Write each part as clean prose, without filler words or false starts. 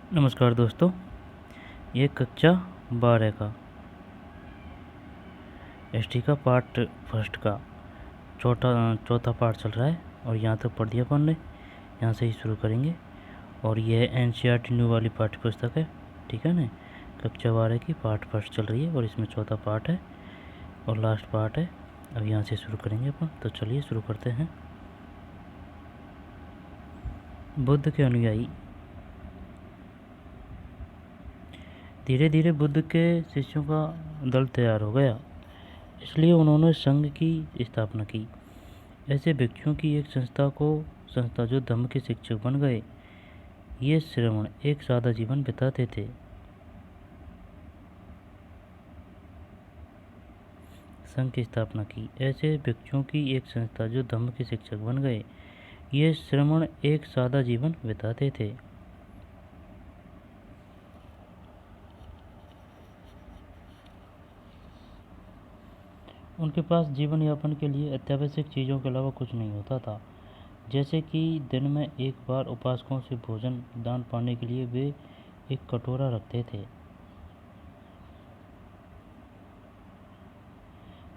नमस्कार दोस्तों, ये कक्षा 12 का एसटी का पार्ट फर्स्ट का चौथा पार्ट चल रहा है और यहाँ तक पढ़ दिया अपन ने। यहाँ से ही शुरू करेंगे और यह एनसीईआरटी न्यू वाली पाठ्य पुस्तक है, ठीक है ना। कक्षा 12 की पार्ट फर्स्ट चल रही है और इसमें चौथा पार्ट है और लास्ट पार्ट है। अब यहाँ से शुरू करेंगे अपन, तो चलिए शुरू करते हैं। बुद्ध के अनुयायी। धीरे धीरे बुद्ध के शिष्यों का दल तैयार हो गया, इसलिए उन्होंने संघ की स्थापना की। ऐसे भिक्षुओं की एक संस्था जो धम्म के शिक्षक बन गए। ये श्रमण एक सादा जीवन बिताते थे। संघ की स्थापना की। ऐसे भिक्षुओं की एक संस्था जो धम्म के शिक्षक बन गए। ये श्रमण एक सादा जीवन बिताते थे। उनके पास जीवन यापन के लिए अत्यावश्यक चीज़ों के अलावा कुछ नहीं होता था, जैसे कि दिन में एक बार उपासकों से भोजन दान पाने के लिए वे एक कटोरा रखते थे।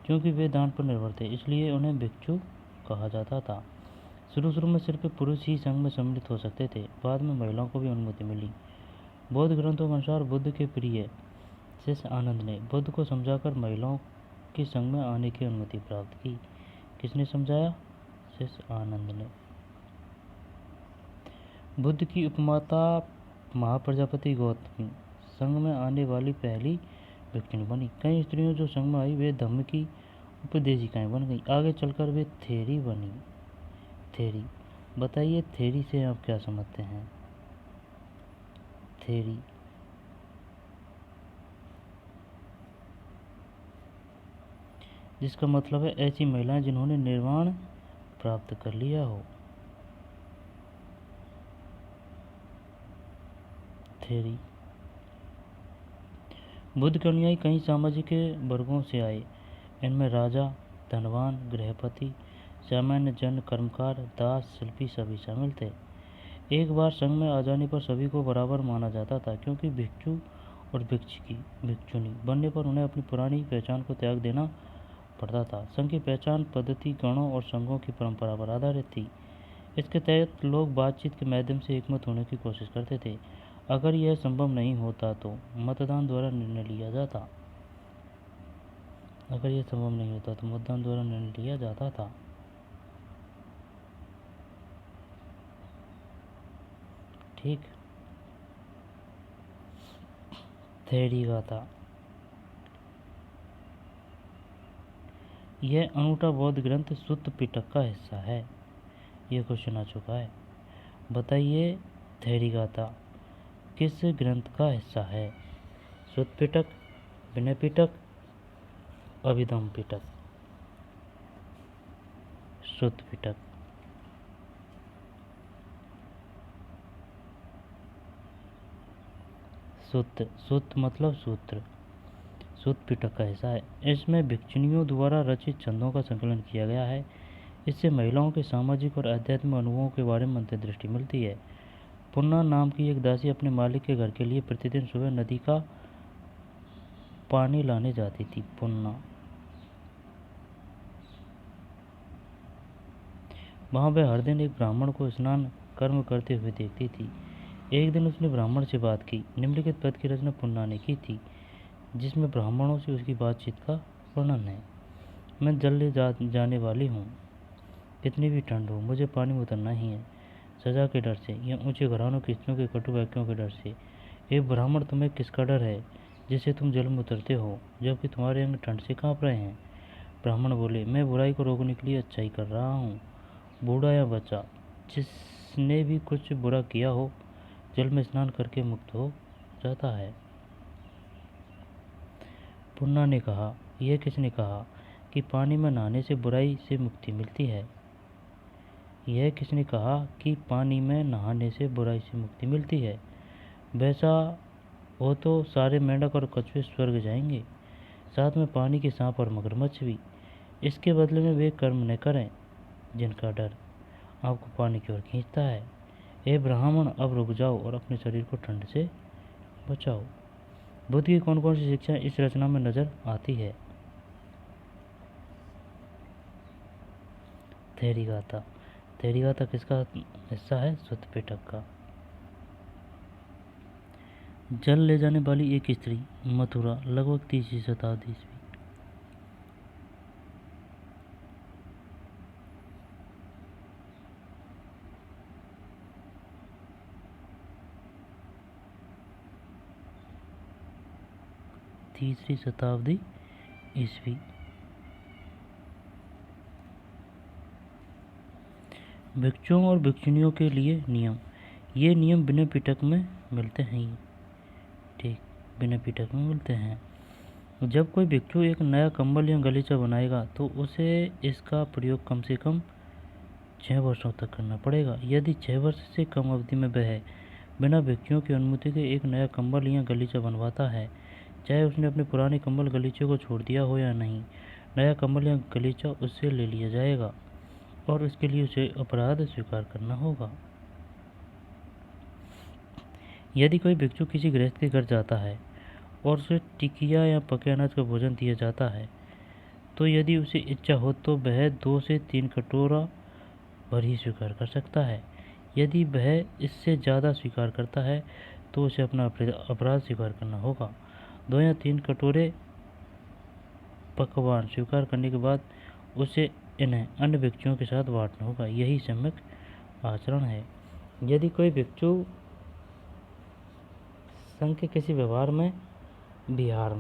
क्योंकि वे दान पर निर्भर थे, इसलिए उन्हें भिक्षु कहा जाता था। शुरू में सिर्फ पुरुष ही संघ में सम्मिलित हो सकते थे, बाद में महिलाओं को भी अनुमति मिली। बौद्ध ग्रंथों के अनुसार बुद्ध के प्रिय शिष्य आनंद ने बुद्ध को समझाकर महिलाओं के संघ में आने की अनुमति प्राप्त की। किसने समझाया? शिष्य आनंद ने। बुद्ध की उपमाता महाप्रजापति गौतमी संघ में आने वाली पहली भिक्षुणी बनी। कई स्त्रियों जो संघ में आई वे धम्म की उपदेशिकाएं बन गई। आगे चलकर वे थेरी बनी। थेरी, बताइए थेरी से आप क्या समझते हैं? थेरी, जिसका मतलब है ऐसी महिलाएं जिन्होंने निर्वाण प्राप्त कर लिया हो। थेरी। बुद्ध के अनुयायी कई सामाजिक वर्गों से आए। इनमें राजा, धनवान, गृहपति, सामान्य जन, कर्मकार, दास, शिल्पी सभी शामिल थे। एक बार संघ में आ जाने पर सभी को बराबर माना जाता था, क्योंकि भिक्षु और भिक्षुणी बनने पर उन्हें अपनी पुरानी पहचान को त्याग देना पड़ता था। संघ की पहचान पद्धति, गणों और संघों की परंपरा पर आधारित थी। इसके तहत लोग बातचीत के माध्यम से एकमत होने की कोशिश करते थे। अगर यह संभव नहीं होता तो मतदान द्वारा निर्णय लिया जाता। ठीक। थेरी गाथा। यह अनूठा बौद्ध ग्रंथ सुत्त पिटक का हिस्सा है। यह क्वेश्चन आ चुका है। बताइए थेरी गाथा किस ग्रंथ का हिस्सा है? सुत्त पिटक, विनय पिटक, अभिधम्म पिटक। सुत्त पिटक। सुत्त मतलब सूत्र। सुत्त पिटक का हिस्सा है। इसमें भिक्षुणियों द्वारा रचित छंदों का संकलन किया गया है। इससे महिलाओं के सामाजिक और आध्यात्मिक अनुभवों के बारे में अंतर्दृष्टि मिलती है। पुन्ना नाम की एक दासी अपने मालिक के घर के लिए प्रतिदिन सुबह नदी का पानी लाने जाती थी। पुन्ना। वहाँ वह हर दिन एक ब्राह्मण को स्नान कर्म करते हुए देखती थी। एक दिन उसने ब्राह्मण से बात की। निम्नलिखित पद की रचना पुन्ना ने की थी, जिसमें ब्राह्मणों से उसकी बातचीत का वर्णन है। मैं जल ले जाने वाली हूँ। कितनी भी ठंड हो, मुझे पानी में उतरना ही है। सजा के डर से या ऊंचे घरानों की स्त्रियों के कटु वाक्यों के डर से। एक ब्राह्मण, तुम्हें किसका डर है जिससे तुम जल में उतरते हो, जबकि तुम्हारे अंग ठंड से काँप रहे हैं? ब्राह्मण बोले, मैं बुराई को रोकने के लिए अच्छाई कर रहा हूँ। बूढ़ा या बच्चा, जिसने भी कुछ बुरा किया हो, जल में स्नान करके मुक्त हो जाता है। पुन्ना ने कहा, यह किसने कहा कि पानी में नहाने से बुराई से मुक्ति मिलती है? यह किसने कहा कि पानी में नहाने से बुराई से मुक्ति मिलती है? वैसा हो तो सारे मेंढक और कछुए स्वर्ग जाएंगे, साथ में पानी के सांप और मगरमच्छ भी। इसके बदले में वे कर्म न करें जिनका डर आपको पानी की ओर खींचता है। ए ब्राह्मण, अब रुक जाओ और अपने शरीर को ठंड से बचाओ। बुद्ध की कौन कौन सी शिक्षाएं इस रचना में नजर आती है? थेरीगाथा। थेरीगाथा किसका हिस्सा है? सुत्त पिटक का। जल ले जाने वाली एक स्त्री, मथुरा, लगभग 30वीं शताब्दी ईस्वी। तीसरी शताब्दी ईस्वी। भिक्षुओं और भिक्षुणियों के लिए नियम। ये नियम विनय पिटक में मिलते हैं। ठीक, विनय पिटक में मिलते हैं। जब कोई भिक्षु एक नया कंबल या गलीचा बनाएगा तो उसे इसका प्रयोग कम से कम 6 वर्षों तक करना पड़ेगा। यदि 6 वर्ष से कम अवधि में वह बिना भिक्षुओं की अनुमति के एक नया कंबल या गलीचा बनवाता है, चाहे उसने अपने पुराने कंबल गलीचे को छोड़ दिया हो या नहीं, नया कंबल या गलीचा उससे ले लिया जाएगा और उसके लिए उसे अपराध स्वीकार करना होगा। यदि कोई भिक्षु किसी गृहस्थ के घर जाता है और उसे टिकिया या पके अनाज का भोजन दिया जाता है, तो यदि उसे इच्छा हो तो वह 2 से 3 कटोरा भर ही स्वीकार कर सकता है। यदि वह इससे ज़्यादा स्वीकार करता है तो उसे अपना अपराध स्वीकार करना होगा। 2 या 3 कटोरे पकवान स्वीकार करने के बाद उसे इन्हें अन्य भिक्षुओं के साथ बांटना होगा। यही सम्यक आचरण है। यदि कोई भिक्षु संघ के किसी व्यवहार में बिहार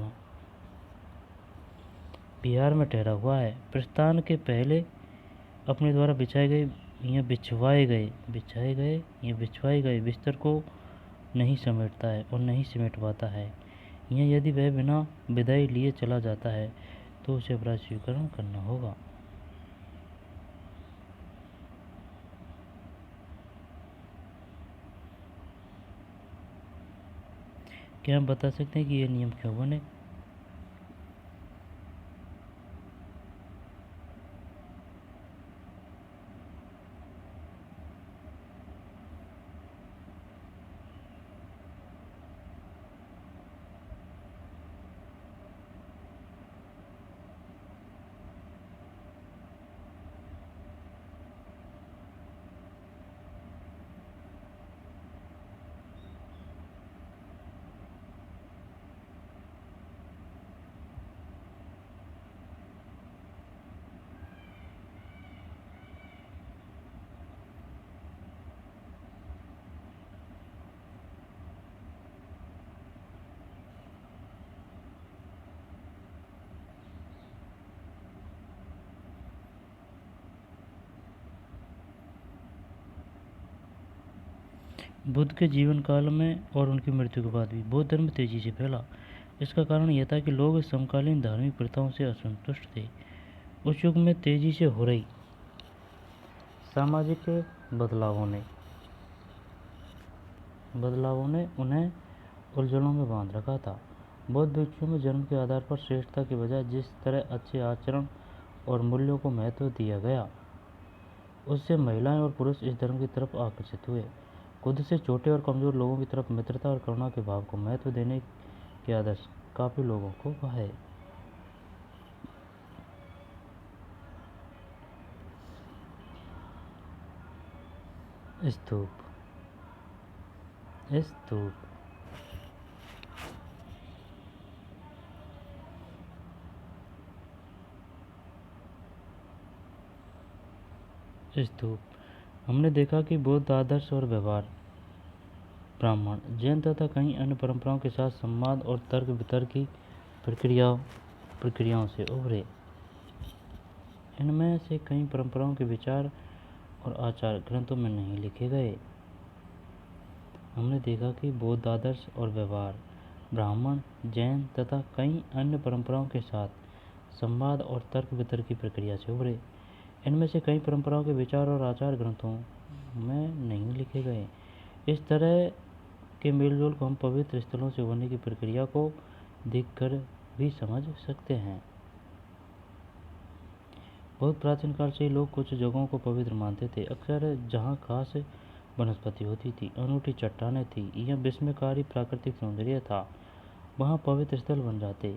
में ठहरा हुआ है, प्रस्थान के पहले अपने द्वारा बिछाए गए बिस्तर को नहीं समेटता है और नहीं समेट पाता है, या यदि वह बिना विदाई लिए चला जाता है तो उसे अपराध स्वीकार करना होगा। क्या हम बता सकते हैं कि ये नियम क्यों बने? बुद्ध के जीवन काल में और उनकी मृत्यु के बाद भी बौद्ध धर्म तेजी से फैला। इसका कारण यह था कि लोग समकालीन धार्मिक प्रथाओं से असंतुष्ट थे। उस युग में तेजी से हो रही सामाजिक बदलावों ने उन्हें उलझनों में बांध रखा था। बौद्ध भिक्षुओं में जन्म के आधार पर श्रेष्ठता के बजाय जिस तरह अच्छे आचरण और मूल्यों को महत्व दिया गया, उससे महिलाएं और पुरुष इस धर्म की तरफ आकर्षित हुए। खुद से छोटे और कमजोर लोगों की तरफ मित्रता और करुणा के भाव को महत्व देने के आदर्श काफी लोगों को भाए। स्तूप हमने देखा कि बौद्ध आदर्श और व्यवहार ब्राह्मण, जैन तथा कई अन्य परंपराओं के साथ संवाद और तर्क वितर्क की प्रक्रियाओं से उभरे। इनमें से कई परंपराओं के विचार और आचार ग्रंथों में नहीं लिखे गए। हमने देखा कि बौद्ध आदर्श और व्यवहार ब्राह्मण, जैन तथा कई अन्य परंपराओं के साथ संवाद और तर्क वितर्क की प्रक्रिया से उभरे। इनमें से कई परंपराओं के विचार और आचार ग्रंथों में नहीं लिखे गए। इस तरह के मेलजोल को हम पवित्र स्थलों से उभरने की प्रक्रिया को देखकर भी समझ सकते हैं। बहुत प्राचीन काल से ही लोग कुछ जगहों को पवित्र मानते थे। अक्सर जहाँ खास वनस्पति होती थी, अनूठी चट्टानें थी, यह विस्मयकारी प्राकृतिक सौंदर्य था। वहाँ पवित्र स्थल बन जाते।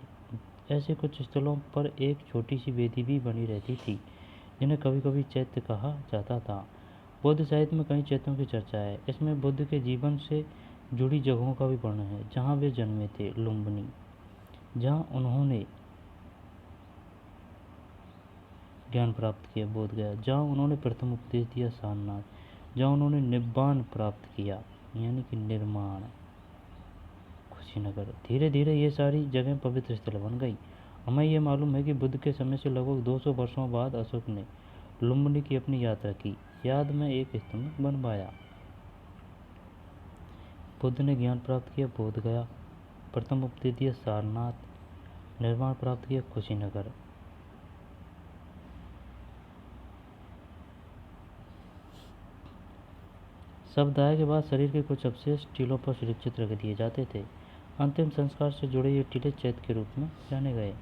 ऐसे कुछ स्थलों पर एक छोटी सी वेदी भी बनी रहती थी, जिन्हें कभी कभी चैत्य कहा जाता था। बौद्ध साहित्य में कई चैत्यों की चर्चा है। इसमें बुद्ध के जीवन से जुड़ी जगहों का भी वर्णन है, जहाँ वे जन्मे थे। लुम्बिनी, जहाँ उन्होंने ज्ञान प्राप्त किया। बोध गया, जहाँ उन्होंने प्रथम उपदेश दिया। सारनाथ, जहाँ उन्होंने निब्बान प्राप्त किया, यानी कि निर्माण। कुशीनगर। धीरे धीरे ये सारी जगह पवित्र स्थल बन गई। हमें यह मालूम है कि बुद्ध के समय से लगभग 200 वर्षों बाद अशोक ने लुम्बिनी की अपनी यात्रा की याद में एक स्तंभ बनवाया। बुद्ध ने ज्ञान प्राप्त किया। बोध गया, प्रथम उपदेश दिया। सारनाथ, निर्माण प्राप्त किया। कुशीनगर। शव दाह के बाद शरीर के कुछ अवशेष टीलों पर सुरक्षित रख दिए जाते थे। अंतिम संस्कार से जुड़े ये टीले चैत्य के रूप में जाने गए।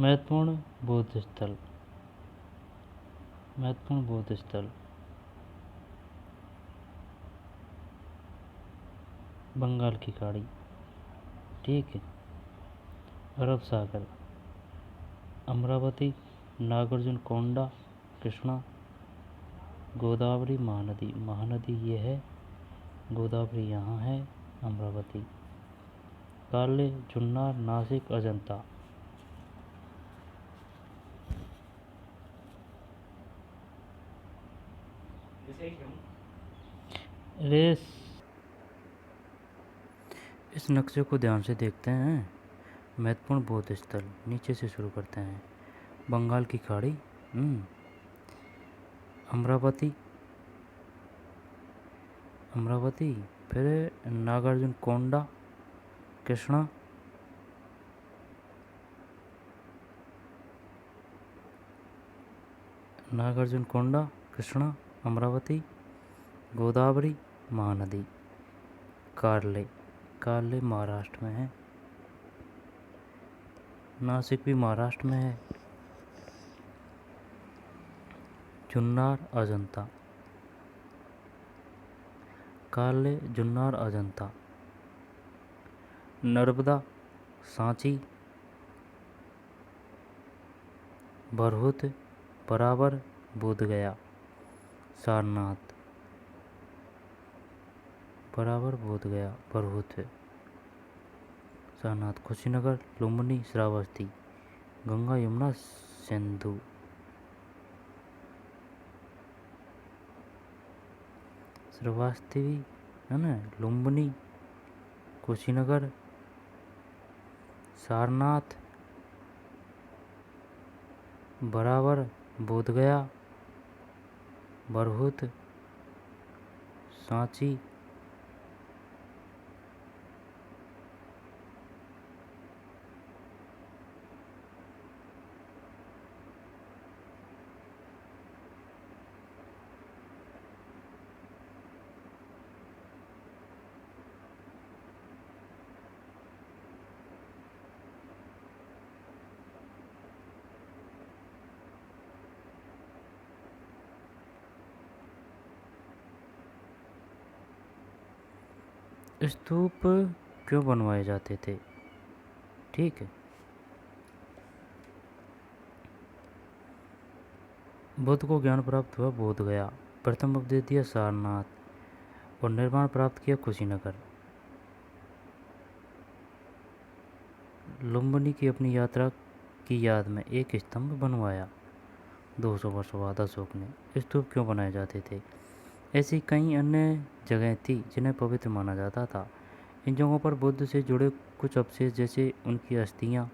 महत्वपूर्ण बौद्ध स्थल। महत्वपूर्ण बौद्ध स्थल। बंगाल की खाड़ी, ठीक है। अरब सागर, अमरावती, नागार्जुन कोंडा, कृष्णा, गोदावरी, महानदी। महानदी ये है, गोदावरी यहाँ है, अमरावती। काले, जुन्नार, नासिक, अजंता। रेस, इस नक्शे को ध्यान से देखते हैं। महत्वपूर्ण बौद्ध स्थल, नीचे से शुरू करते हैं। बंगाल की खाड़ी, अमरावती, अमरावती, फिर नागार्जुन कोंडा, कृष्णा, नागार्जुन कोंडा, कृष्णा, अमरावती, गोदावरी, महानदी। कार्ले, कार्ले महाराष्ट्र में है। नासिक भी महाराष्ट्र में है। जुन्नार, अजंता। कार्ले, जुन्नार, अजंता। नर्मदा, सांची, बरहुत, बराबर, बोध गया। सारनाथ, बराबर, बोध गया, बरहुत। सारनाथ। कुशीनगर, लुम्बिनी, श्रावस्ती, गंगा, यमुना, सिंधु। श्रावस्ती है ना, लुम्बिनी, कुशीनगर, सारनाथ, बराबर, बोध गया, बरहुत, सांची, स्तूप क्यों बनवाए जाते थे, ठीक है। बुद्ध को ज्ञान प्राप्त हुआ। बोध गया, प्रथम उपदेश दिया। सारनाथ, और निर्माण प्राप्त किया। कुशीनगर। लुम्बिनी की अपनी यात्रा की याद में एक स्तंभ बनवाया। 200 वर्षों बाद अशोक ने। स्तूप क्यों बनाए जाते थे? ऐसी कई अन्य जगह थी जिन्हें पवित्र माना जाता था। इन जगहों पर बुद्ध से जुड़े कुछ अवशेष, जैसे उनकी अस्थियां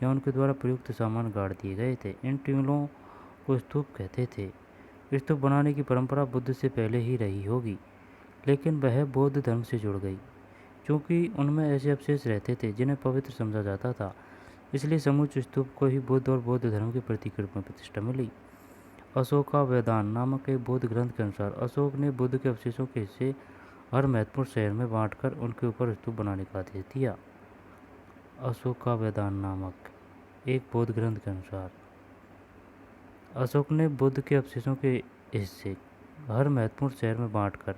या उनके द्वारा प्रयुक्त सामान, गाड़ दिए गए थे। इन टीलों को स्तूप कहते थे। स्तूप बनाने की परंपरा बुद्ध से पहले ही रही होगी, लेकिन वह बौद्ध धर्म से जुड़ गई। क्योंकि उनमें ऐसे अवशेष रहते थे जिन्हें पवित्र समझा जाता था, इसलिए समूचे स्तूप को ही बुद्ध और बौद्ध धर्म के प्रतीक रूप में प्रतिष्ठा मिली। अशोकावदान नामक एक बौद्ध ग्रंथ के अनुसार अशोक ने बुद्ध के अवशेषों के हिस्से हर महत्वपूर्ण शहर में बांटकर उनके ऊपर स्तूप बनाने का आदेश दिया। अशोकावदान नामक एक बौद्ध ग्रंथ के अनुसार अशोक ने बुद्ध के अवशेषों के हिस्से हर महत्वपूर्ण शहर में बांटकर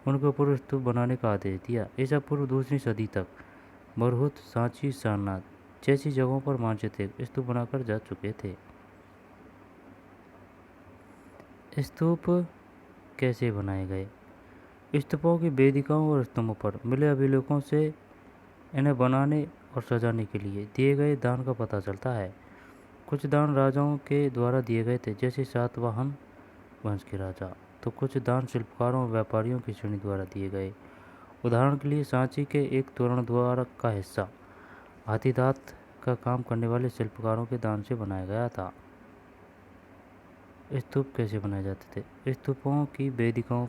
उनके ऊपर स्तूप बनाने का आदेश दिया। ईसा पूर्व दूसरी सदी तक बरहुत, सांची, सारनाथ जैसी जगहों पर मानचित्रित स्तूप बनाकर जा चुके थे। स्तूप कैसे बनाए गए? स्तूपों की वेदिकाओं और स्तंभों पर मिले अभिलेखों से इन्हें बनाने और सजाने के लिए दिए गए दान का पता चलता है। कुछ दान राजाओं के द्वारा दिए गए थे, जैसे सातवाहन वंश के राजा, तो कुछ दान शिल्पकारों और व्यापारियों की श्रेणी द्वारा दिए गए। उदाहरण के लिए सांची के एक तोरण द्वार का हिस्सा हाथीदांत का काम करने वाले शिल्पकारों के दान से बनाया गया था। स्तूप कैसे बनाए जाते थे? स्तूपों की वेदिकाओं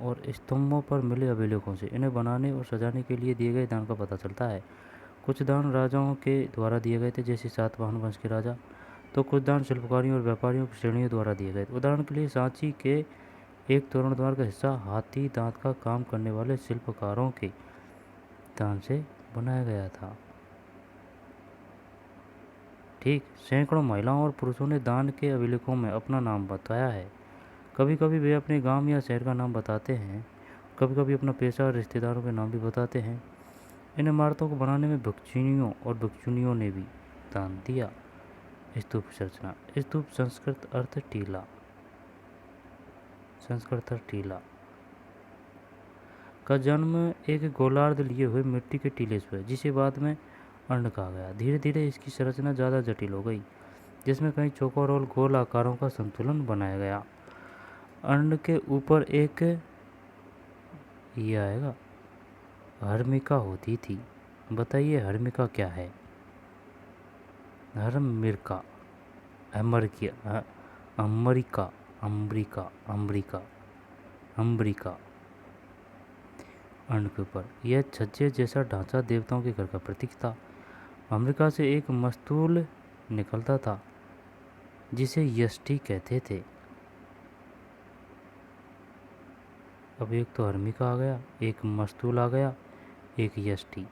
और स्तंभों पर मिले अभिलेखों से इन्हें बनाने और सजाने के लिए दिए गए दान का पता चलता है। कुछ दान राजाओं के द्वारा दिए गए थे, जैसे सातवाहन वंश के राजा, तो कुछ दान शिल्पकारियों और व्यापारियों की श्रेणियों द्वारा दिए गए। उदाहरण के लिए सांची के एक तोरण द्वार का हिस्सा हाथी दांत का काम करने वाले शिल्पकारों के दान से बनाया गया था। ठीक, सैकड़ों महिलाओं और पुरुषों ने दान के अभिलेखों में अपना नाम बताया है। कभी कभी वे अपने गांव या शहर का नाम बताते हैं, कभी कभी अपना पेशा और रिश्तेदारों के नाम भी बताते हैं। इन इमारतों को बनाने में भिक्षुनियों और भिक्षुणियों ने भी दान दिया। स्तूप संरचना। स्तूप संस्कृत अर्थ टीला का जन्म एक गोलार्ध लिए हुए मिट्टी के टीले से हुआ, जिसे बाद में अंड कहा गया। धीरे धीरे इसकी संरचना ज़्यादा जटिल हो गई, जिसमें कई चौकोर और गोल आकारों का संतुलन बनाया गया। अंड के ऊपर एक ये आएगा हर्मिका होती थी। बताइए हर्मिका क्या है? हर्मिका, अम्बरिका अंड के ऊपर यह छज्जे जैसा ढांचा देवताओं के घर का प्रतीक था। अम्बिका से एक मस्तूल निकलता था, जिसे यष्टि कहते थे। अब एक तो हर्मिका आ गया, एक मस्तूल आ गया, एक यष्टि।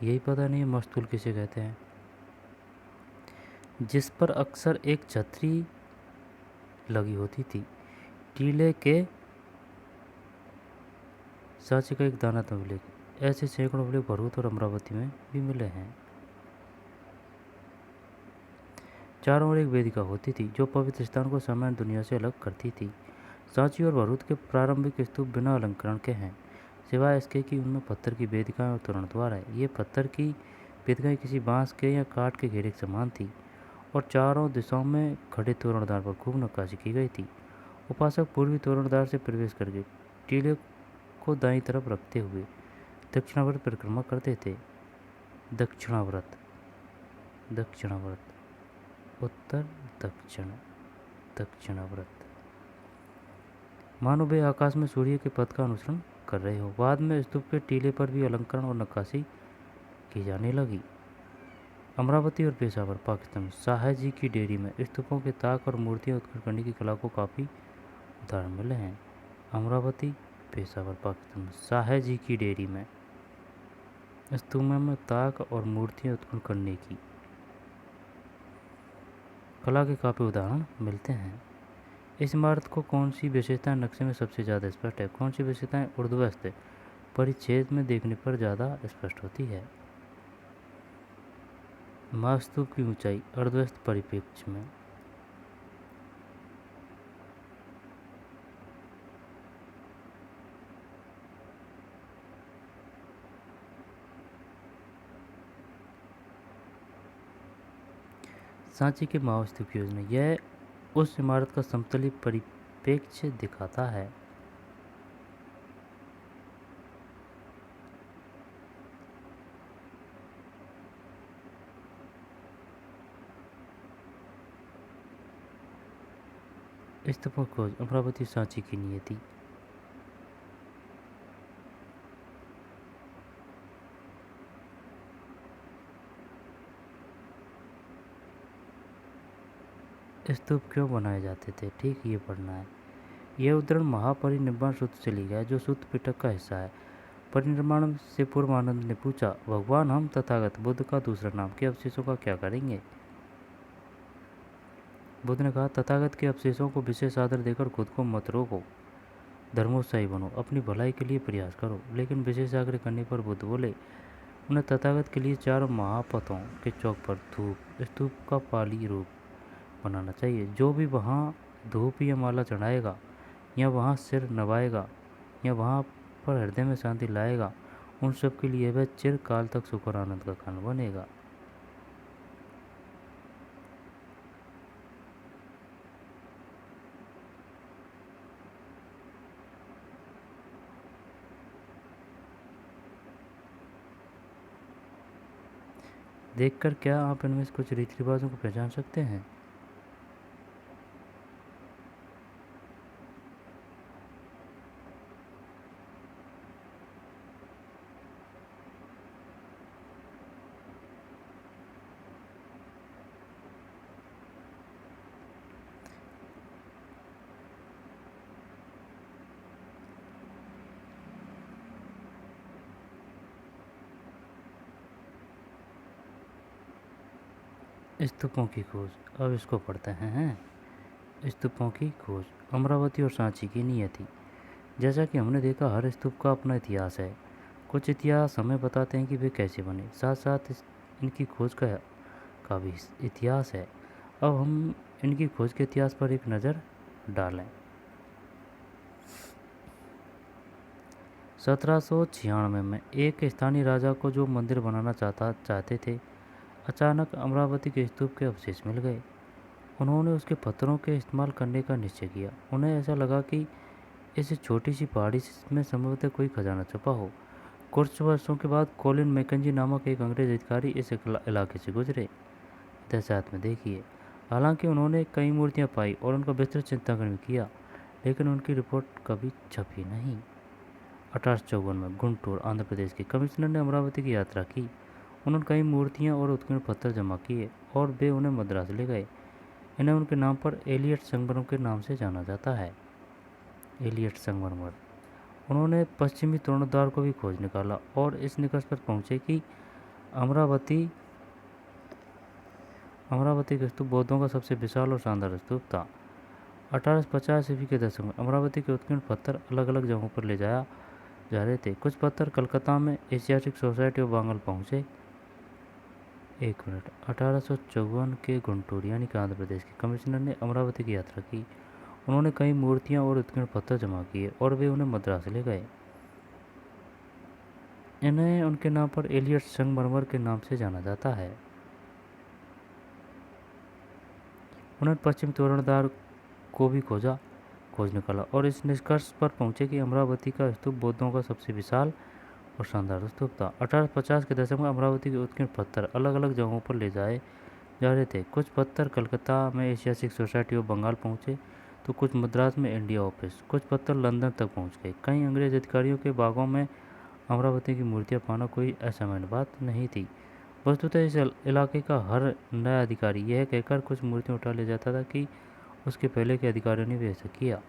यही पता नहीं मस्तूल किसे कहते हैं। जिस पर अक्सर एक छतरी लगी होती थी। टीले के सांची का एक दाना अभिलेख। ऐसे सैकड़ों अभिलेख भरूच और अमरावती में भी मिले हैं। चारों ओर एक वेदिका होती थी, जो पवित्र स्थान को सामान्य दुनिया से अलग करती थी। सांची और भरूच के प्रारंभिक स्तूप बिना अलंकरण के हैं, सिवाय इसके कि उनमें पत्थर की वेदिकाएं और तोरण द्वार है। ये पत्थर की वेदिकाएं किसी बांस के या काठ के घेरे के समान थी और चारों दिशाओं में खड़े तोरणद्वार पर खूब नक्काशी की गई थी। उपासक पूर्वी तोरणद्वार से प्रवेश करके टीले को दाईं तरफ रखते हुए दक्षिणावर्त परिक्रमा करते थे। दक्षिणावर्त, उत्तर दक्षिण, दक्षिणावर्त। मानो वे आकाश में सूर्य के पथ का अनुसरण कर रहे हो। बाद में स्तूप के टीले पर भी अलंकरण और नक्काशी की जाने लगी। अमरावती और पेशावर, पाकिस्तान में शाह जी की डेयरी में स्तूपों के ताक और मूर्तियां उत्खनन करने की कला को काफ़ी उदाहरण मिले हैं। अमरावती, पेशावर, पाकिस्तान में शाह जी की डेयरी में स्तूपों में ताक और मूर्तियां उत्खनन करने की कला के काफ़ी उदाहरण मिलते हैं। इस इमारत को कौन सी विशेषताएं नक्शे में सबसे ज़्यादा स्पष्ट है? कौन सी विशेषताएं ऊर्ध्वस्त परिच्छेद में देखने पर ज़्यादा स्पष्ट होती है? महास्तूप की ऊंचाई अर्धव्यस्त परिप्रेक्ष्य में। सांची के महास्तूप की योजना, यह उस इमारत का समतलीय परिप्रेक्ष्य दिखाता है। स्तूपों की खोज, अमरावती, सांची की नियति। स्तूप क्यों बनाए जाते थे? ठीक, ये पढ़ना है। यह उद्धरण महापरिनिर्वाण सूत्र से लिया है, जो सूत्र पिटक का हिस्सा है। परिनिर्वाण से पूर्व आनंद ने पूछा, भगवान, हम तथागत बुद्ध का दूसरा नाम के अवशेषों का क्या करेंगे? बुद्ध ने कहा, तथागत के अवशेषों को विशेष आदर देकर खुद को मत रोको, धर्मोत्साही बनो, अपनी भलाई के लिए प्रयास करो। लेकिन विशेष आग्रह करने पर बुद्ध बोले, उन्हें तथागत के लिए 4 महापथों के चौक पर धूप स्तूप का पाली रूप बनाना चाहिए। जो भी वहाँ धूप या माला चढ़ाएगा, या वहाँ सिर नवाएगा, या वहाँ पर हृदय में शांति लाएगा, उन सब के लिए वह चिरकाल तक सुख और आनंद का कारण बनेगा। देखकर क्या आप इनमें से कुछ रीति रिवाजों को पहचान सकते हैं? स्तूपों की खोज, अब इसको पढ़ते हैं। स्तूपों की खोज, अमरावती और सांची की नियति। जैसा कि हमने देखा, हर स्तूप का अपना इतिहास है। कुछ इतिहास हमें बताते हैं कि वे कैसे बने, साथ साथ इनकी खोज का भी इतिहास है। अब हम इनकी खोज के इतिहास पर एक नज़र डालें। 1796 में एक स्थानीय राजा को जो मंदिर बनाना चाहते थे, अचानक अमरावती के स्तूप के अवशेष मिल गए। उन्होंने उसके पत्थरों के इस्तेमाल करने का निश्चय किया। उन्हें ऐसा लगा कि इस छोटी सी पहाड़ी में संभवतः कोई खजाना छुपा हो। कुछ वर्षों के बाद कॉलिन मैकेंजी नामक एक अंग्रेज अधिकारी इस इलाके से गुजरे। दहशत में देखिए, हालांकि उन्होंने कई मूर्तियां पाई और उनका विस्तृत चिंताकरण भी किया, लेकिन उनकी रिपोर्ट कभी छपी नहीं। 1854 में गुंटूर, आंध्र प्रदेश के कमिश्नर ने अमरावती की यात्रा की। उन्होंने कई मूर्तियां और उत्कीर्ण पत्थर जमा किए और वे उन्हें मद्रास ले गए। इन्हें उनके नाम पर एलियट संगमरमर के नाम से जाना जाता है। एलियट संगमरमर। उन्होंने पश्चिमी तोरणद्वार को भी खोज निकाला और इस निष्कर्ष पर पहुंचे कि अमरावती के स्तूप बौद्धों का सबसे विशाल और शानदार स्तूप था। 1850 ईस्वी के दशक में अमरावती के उत्कीर्ण पत्थर अलग अलग जगहों पर ले जा रहे थे। कुछ पत्थर कलकत्ता में एशियाटिक सोसाइटी ऑफ बंगाल पहुंचे। 1854 के गुंटूर यानी कि आंध्र प्रदेश के कमिश्नर ने अमरावती की यात्रा की। उन्होंने कई मूर्तियां और उत्कीर्ण पत्थर जमा किए और वे उन्हें मद्रास ले गए। इन्हें उनके नाम पर एलियट संगमरमर के नाम से जाना जाता है। उन्होंने पश्चिम तोरणद्वार को भी खोज निकाला और इस निष्कर्ष पर पहुंचे कि अमरावती का स्तूप बौद्धों का सबसे विशाल और शानदार स्तूप था। 1850 के दशक में अमरावती के उत्कीर्ण पत्थर अलग अलग जगहों पर ले जाए जा रहे थे। कुछ पत्थर कलकत्ता में एशियाटिक सोसाइटी ऑफ बंगाल पहुंचे तो कुछ मद्रास में इंडिया ऑफिस। कुछ पत्थर लंदन तक पहुंच गए। कई अंग्रेज अधिकारियों के बागों में अमरावती की मूर्तियां पाना कोई असामान्य बात नहीं थी। वस्तुतः इस इलाके का हर नया अधिकारी यह कहकर कुछ मूर्तियां उठा ले जाता था कि उसके पहले के अधिकारियों ने भी ऐसा किया।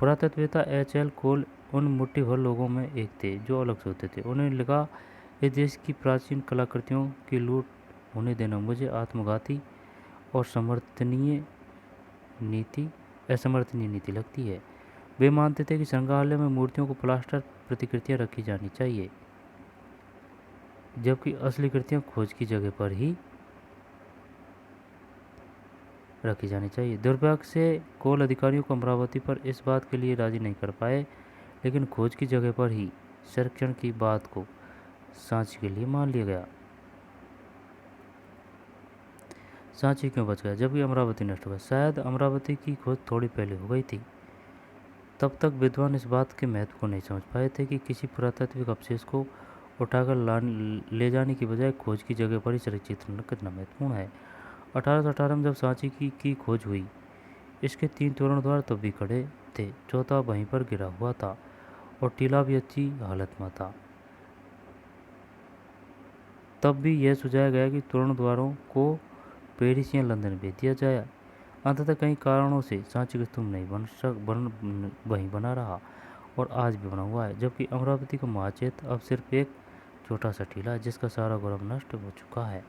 पुरातत्ववेत्ता H.L. कोल उन मुट्ठी भर लोगों में एक थे जो अलग सोचते थे। उन्हें लगा, इस देश की प्राचीन कलाकृतियों की लूट होने देना मुझे आत्मघाती और असमर्थनीय नीति लगती है। वे मानते थे कि संग्रहालय में मूर्तियों को प्लास्टर प्रतिकृतियां रखी जानी चाहिए, जबकि असली कृतियां खोज की जगह पर ही रखी जानी चाहिए। दुर्भाग्य से कोल अधिकारियों को अमरावती पर इस बात के लिए राजी नहीं कर पाए, लेकिन खोज की जगह पर ही संरक्षण की बात को सांची के लिए मान लिया गया। सांची क्यों बच गया जबकि अमरावती नष्ट हो गया? शायद अमरावती की खोज थोड़ी पहले हो गई थी। तब तक विद्वान इस बात के महत्व को नहीं समझ पाए थे कि किसी पुरातात्विक अवशेष को उठाकर ले जाने की बजाय खोज की जगह पर ही सुरक्षित रखना कितना महत्वपूर्ण है। 1818 में जब सांची की खोज हुई, इसके 3 तोरणद्वार तब भी खड़े थे, चौथा वहीं पर गिरा हुआ था और टीला भी अच्छी हालत में था। तब भी यह सुझाया गया कि तोरणद्वारों को पेरिस या लंदन भेज दिया जाए। अंततः कई कारणों से सांची का स्तूप नहीं वहीं बना रहा और आज भी बना हुआ है, जबकि अमरावती का महाचैत्य अब सिर्फ एक छोटा सा टीला है जिसका सारा गौरव नष्ट हो चुका है।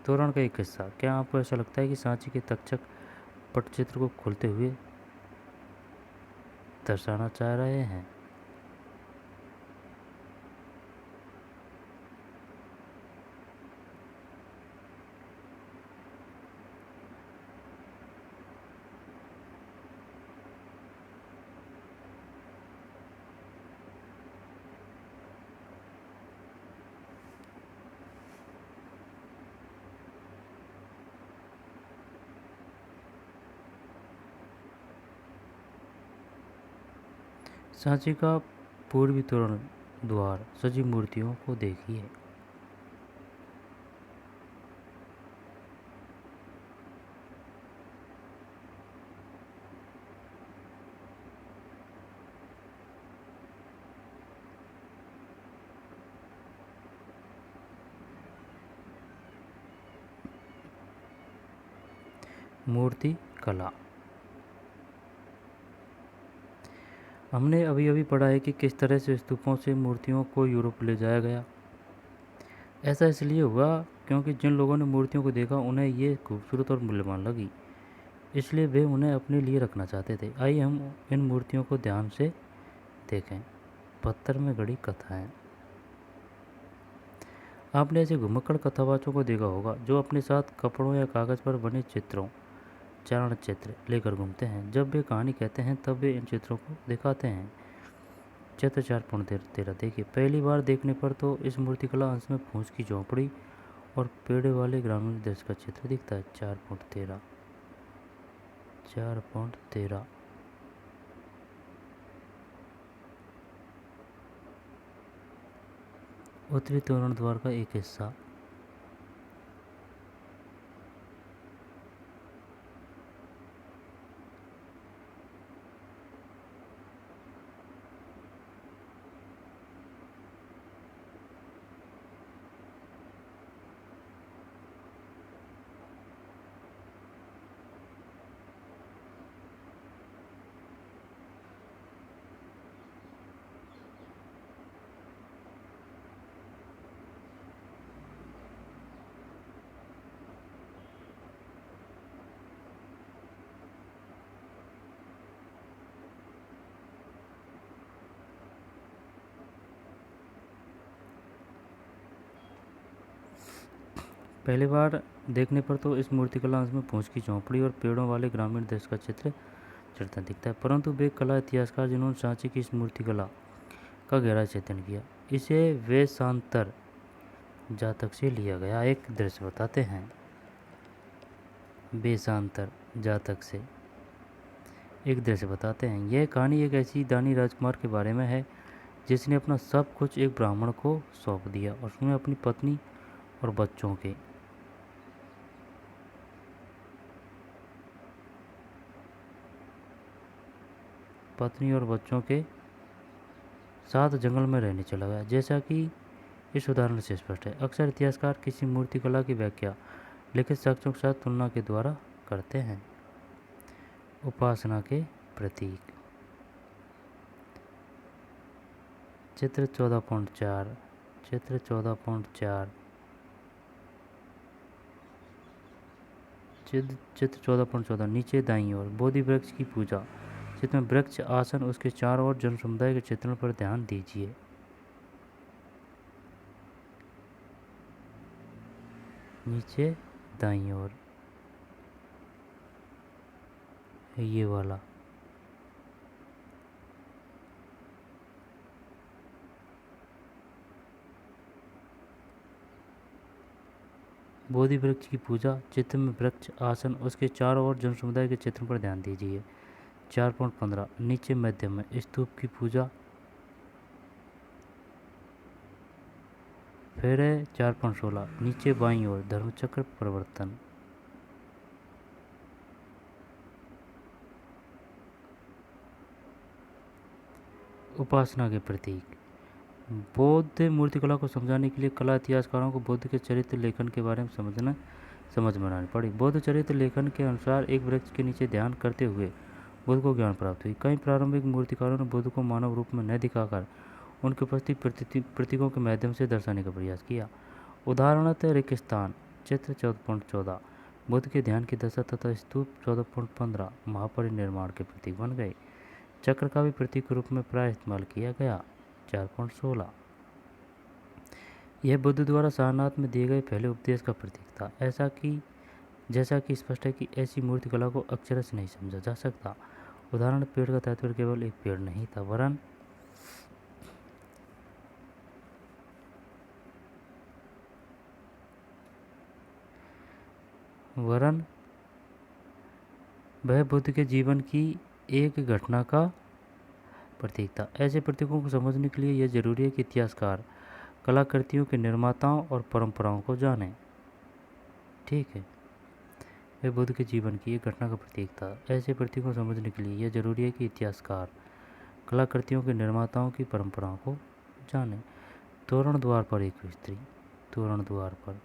तोरण का एक किस्सा। क्या आपको ऐसा लगता है कि सांची के तक्षक पटचित्र को खोलते हुए दर्शाना चाह रहे हैं? सांची का पूर्वी तोरण द्वार सजी मूर्तियों को देखिए। मूर्ति कला। हमने अभी अभी पढ़ा है कि किस तरह से स्तूपों से मूर्तियों को यूरोप ले जाया गया। ऐसा इसलिए हुआ क्योंकि जिन लोगों ने मूर्तियों को देखा उन्हें ये खूबसूरत और मूल्यवान लगी, इसलिए वे उन्हें अपने लिए रखना चाहते थे। आइए हम इन मूर्तियों को ध्यान से देखें। पत्थर में गढ़ी कथाएं। आपने ऐसे घुमक्कड़ कथावाचकों को देखा होगा जो अपने साथ कपड़ों या कागज़ पर बने चित्रों, चारण चित्र लेकर घूमते हैं। जब वे कहानी कहते हैं तब वे इन चित्रों को दिखाते हैं। चित्र 4.13 देखिए। पहली बार देखने पर तो इस मूर्तिकला अंश में फूस की झोंपड़ी और पेड़ वाले ग्रामीण देश का चित्र दिखता है। 4.13 उत्तरी तोरण द्वार का एक हिस्सा। पहली बार देखने पर तो इस मूर्तिकला अंश में फूस की झोंपड़ी और पेड़ों वाले ग्रामीण देश का चित्र चढ़ता दिखता है, परंतु वे कला इतिहासकार जिन्होंने सांची की इस मूर्तिकला का गहरा चित्रण किया, इसे वेशांतर जातक से लिया गया एक दृश्य बताते हैं। वेशांतर जातक से एक दृश्य बताते हैं। यह कहानी एक ऐसी दानी राजकुमार के बारे में है जिसने अपना सब कुछ एक ब्राह्मण को सौंप दिया और उसमें अपनी पत्नी और बच्चों के साथ जंगल में रहने चला गया, जैसा कि इस उदाहरण से स्पष्ट है। अक्सर इतिहासकार किसी मूर्तिकला की व्याख्या लिखित साक्ष्यों के साथ तुलना के द्वारा करते हैं। उपासना के प्रतीक। चित्र 14.4 चित्र 14.4 चित्र 14.14 नीचे दाईं ओर बोधि वृक्ष की पूजा। चित्र में वृक्ष आसन उसके चारों ओर जन समुदाय के चित्रण पर ध्यान दीजिए। नीचे दाईं ओर ये वाला। बोधि वृक्ष की पूजा। चित्र में वृक्ष आसन उसके चारों ओर जन समुदाय के चित्रण पर ध्यान दीजिए। 4.15 नीचे मध्य में स्तूप की पूजा। फिर है 4.16 नीचे बाईं ओर धर्मचक्र परिवर्तन। उपासना के प्रतीक। बौद्ध मूर्तिकला को समझाने के लिए कला इतिहासकारों को बुद्ध के चरित्र लेखन के बारे में समझ बनानी पड़ी। बौद्ध चरित्र लेखन के अनुसार एक वृक्ष के नीचे ध्यान करते हुए बुद्ध को ज्ञान प्राप्त हुई। कई प्रारंभिक मूर्तिकारों ने बुद्ध को मानव रूप में न दिखाकर उनके उपस्थित प्रतीकों के माध्यम से दर्शाने का प्रयास किया। उदाहरणतः रेगिस्तान चित्र 14.14 बुद्ध के ध्यान की दशा तथा स्तूप 14.15 महापरिनिर्वाण के प्रतीक बन गए। चक्र का भी प्रतीक के रूप में प्राय इस्तेमाल किया गया 4.16 यह बुद्ध द्वारा सारनाथ में दिए गए पहले उपदेश का प्रतीक था। जैसा कि स्पष्ट है कि ऐसी मूर्तिकला को अक्षरश नहीं समझा जा सकता। उदाहरण पेड़ का तात्पर्य केवल एक पेड़ नहीं था वरन वह बुद्ध के जीवन की एक घटना का प्रतीक था। ऐसे प्रतीकों को समझने के लिए यह जरूरी है कि इतिहासकार कलाकृतियों के निर्माताओं और परंपराओं को जानें। ठीक है, वह बुद्ध के जीवन की एक घटना का प्रतीक था। ऐसे प्रतीकों को समझने के लिए यह जरूरी है कि इतिहासकार कलाकृतियों के निर्माताओं की परंपराओं को जानें। तोरण द्वार पर एक स्त्री, तोरण द्वार पर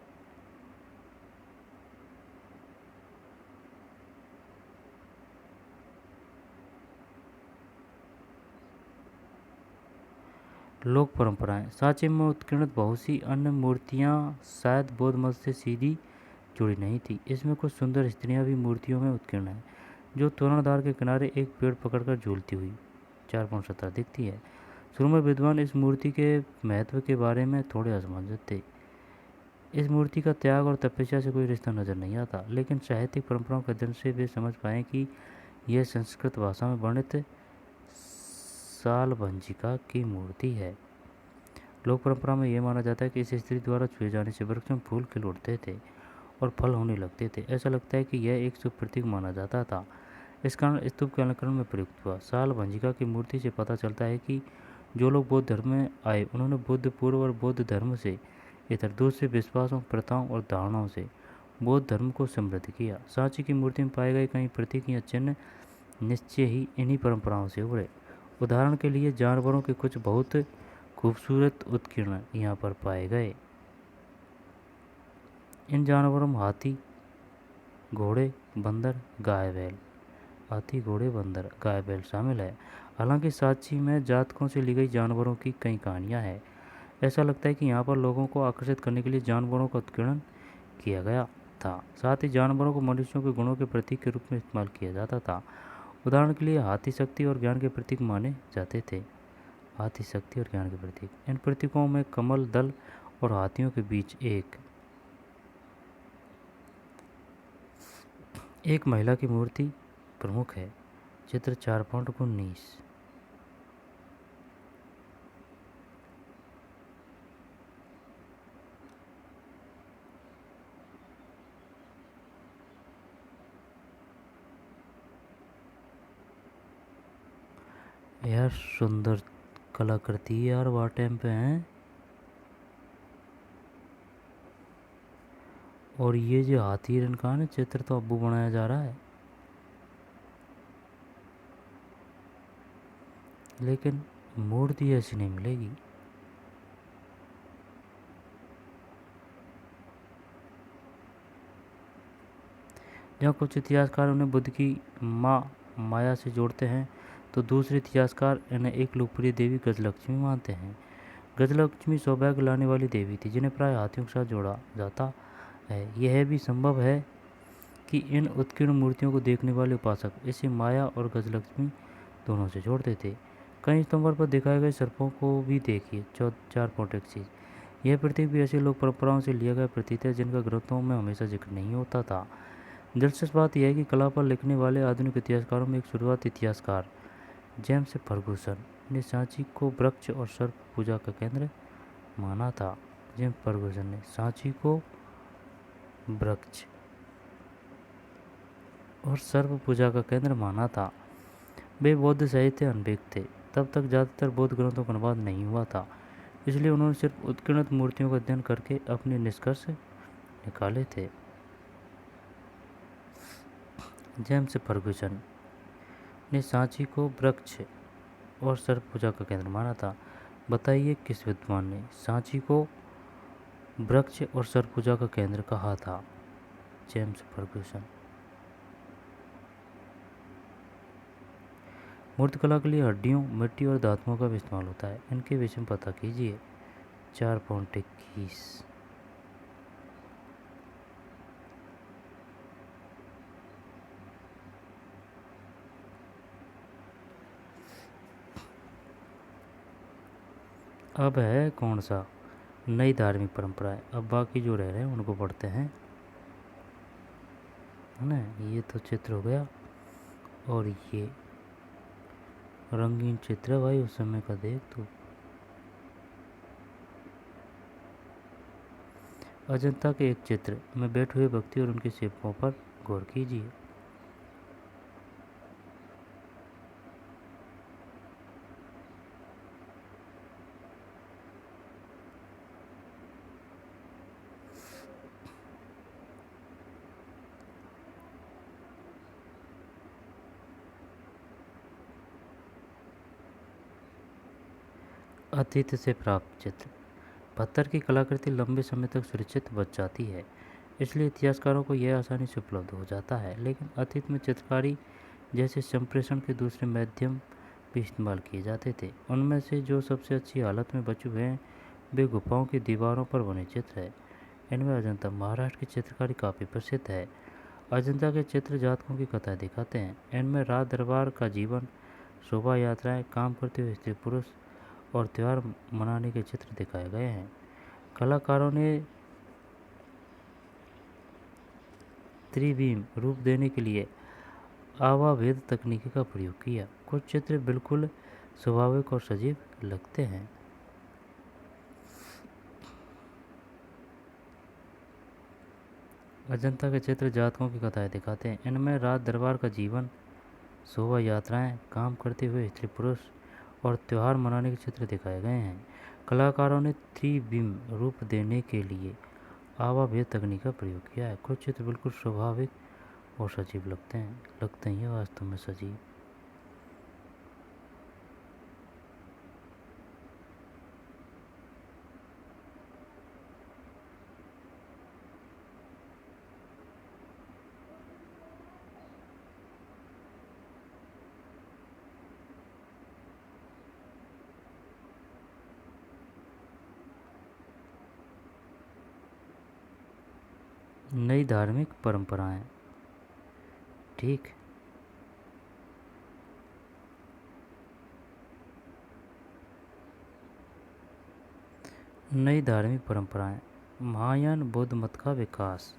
लोक परंपराएं। सांचे में उत्कीर्णित बहुत सी अन्य मूर्तियां शायद बौद्ध मत से सीधी जुड़ी नहीं थी। इसमें कुछ सुंदर स्त्रियां भी मूर्तियों में उत्कीर्ण हैं, जो तोरणद्वार के किनारे एक पेड़ पकड़कर झूलती हुई 4.17 दिखती है। शुरू में विद्वान इस मूर्ति के महत्व के बारे में थोड़े असमंजस थे। इस मूर्ति का त्याग और तपस्या से कोई रिश्ता नजर नहीं आता, लेकिन साहित्यिक परंपराओं के अध्ययन से वे समझ पाए कि यह संस्कृत भाषा में वर्णित सालभंजिका की मूर्ति है। लोक परंपरा में यह माना जाता है कि इस स्त्री द्वारा छुए जाने से वृक्ष में फूल खिल उठते थे और फल होने लगते थे। ऐसा लगता है कि यह एक शुभ प्रतीक माना जाता था। इस कारण स्तूप के अलंकरण में प्रयुक्त हुआ। सालभंजिका की मूर्ति से पता चलता है कि जो लोग बौद्ध धर्म में आए उन्होंने बुद्ध पूर्व और बौद्ध धर्म से इतर दूसरे विश्वासों, प्रथाओं और धारणाओं से बौद्ध धर्म को समृद्ध किया। सांची की मूर्ति में पाए गए कई प्रतीक या चिन्ह निश्चय ही इन्हीं परंपराओं से उभरे। उदाहरण के लिए जानवरों के कुछ बहुत खूबसूरत उत्कीर्ण यहाँ पर पाए गए। इन जानवरों में हाथी, घोड़े, बंदर, गाय, बैल, हाथी, घोड़े, बंदर, गाय, बैल शामिल है। हालांकि सांची में जातकों से ली गई जानवरों की कई कहानियाँ हैं। ऐसा लगता है कि यहाँ पर लोगों को आकर्षित करने के लिए जानवरों का उत्कीर्ण किया गया था। साथ ही जानवरों को मनुष्यों के गुणों के प्रतीक के रूप में इस्तेमाल किया जाता था। उदाहरण के लिए हाथी शक्ति और ज्ञान के प्रतीक माने जाते थे। हाथी शक्ति और ज्ञान के प्रतीक। इन प्रतीकों में कमल दल और हाथियों के बीच एक महिला की मूर्ति प्रमुख है। चित्र 4.19 यार सुंदर कलाकृति यार वार टाइम पे हैं। और ये जो हाथी हिरण का ना चित्र तो अब्बू बनाया जा रहा है, लेकिन मूर्ति ऐसी नहीं मिलेगी। जहाँ कुछ इतिहासकार उन्हें बुद्ध की माँ माया से जोड़ते हैं, तो दूसरे इतिहासकार इन्हें एक लोकप्रिय देवी गजलक्ष्मी मानते हैं। गजलक्ष्मी सौभाग्य लाने वाली देवी थी, जिन्हें प्राय हाथियों के साथ जोड़ा जाता है। यह भी संभव है कि इन उत्कीर्ण मूर्तियों को देखने वाले उपासक इसे माया और गजलक्ष्मी दोनों से जोड़ते थे। कई स्तंभों पर दिखाए गए सर्पों को भी देखिए 4.21 यह प्रतीक भी ऐसी लोक परंपराओं से लिया गया प्रतीत है जिनका ग्रंथों में हमेशा जिक्र नहीं होता था। दिलचस्प बात यह है कि कला पर लिखने वाले आधुनिक इतिहासकारों में एक शुरुआती इतिहासकार जेम्स फर्गुसन ने सांची को वृक्ष और सर्प पूजा का केंद्र माना था। जेम्स फर्गुसन ने सांची को वृक्ष और सर्प पूजा का केंद्र माना था। वे बौद्ध साहित्य अनभिज्ञ थे। तब तक ज़्यादातर बौद्ध ग्रंथों का अनुवाद नहीं हुआ था, इसलिए उन्होंने सिर्फ उत्कीर्णित मूर्तियों का अध्ययन करके अपने निष्कर्ष निकाले थे। जेम्स फर्गुसन ने सांची को वृक्ष और सर्प पूजा का केंद्र माना था। बताइए किस विद्वान ने सांची को वृक्ष और सर्वपूजा का केंद्र कहा था? James Fergusson. मूर्तिकला के लिए हड्डियों, मिट्टी और धातुओं का भी इस्तेमाल होता है। इनके विषय में पता कीजिए। 4.21। अब है कौन सा? नई धार्मिक परंपराएं। अब बाकी जो रह रहे हैं उनको पढ़ते हैं, है ना। ये तो चित्र हो गया, और ये रंगीन चित्र है भाई, उस समय का देख तो। अजंता के एक चित्र में बैठे हुए व्यक्ति और उनके सेवकों पर गौर कीजिए। अतीत से प्राप्त चित्र। पत्थर की कलाकृति लंबे समय तक सुरक्षित बच जाती है, इसलिए इतिहासकारों को यह आसानी से उपलब्ध हो जाता है। लेकिन अतीत में चित्रकारी जैसे संप्रेषण के दूसरे माध्यम भी इस्तेमाल किए जाते थे। उनमें से जो सबसे अच्छी हालत में बचे हुए हैं वे गुफाओं की दीवारों पर बने चित्र है। इनमें अजंता महाराष्ट्र की चित्रकारी काफ़ी प्रसिद्ध है। अजंता के चित्र जातकों की कथाएं दिखाते हैं। इनमें राज दरबार का जीवन, शोभा यात्राएं, काम करते हुए स्त्री पुरुष और त्यौहार मनाने के चित्र दिखाए गए हैं। कलाकारों ने त्रिविम रूप देने के लिए आवाभेद तकनीक का प्रयोग किया। कुछ चित्र बिल्कुल स्वाभाविक और सजीव लगते हैं। अजंता के चित्र जातकों की कथाएं दिखाते हैं। इनमें राज दरबार का जीवन, शोभा यात्राएं, काम करते हुए स्त्री पुरुष और त्यौहार मनाने के चित्र दिखाए गए हैं। कलाकारों ने त्रिविम रूप देने के लिए आवाभेद तकनीक का प्रयोग किया है। कुछ चित्र बिल्कुल स्वाभाविक और सजीव लगते हैं ये वास्तव में सजीव। नई धार्मिक परंपराएं। ठीक। नई धार्मिक परंपराएं। महायान बौद्ध मत का विकास।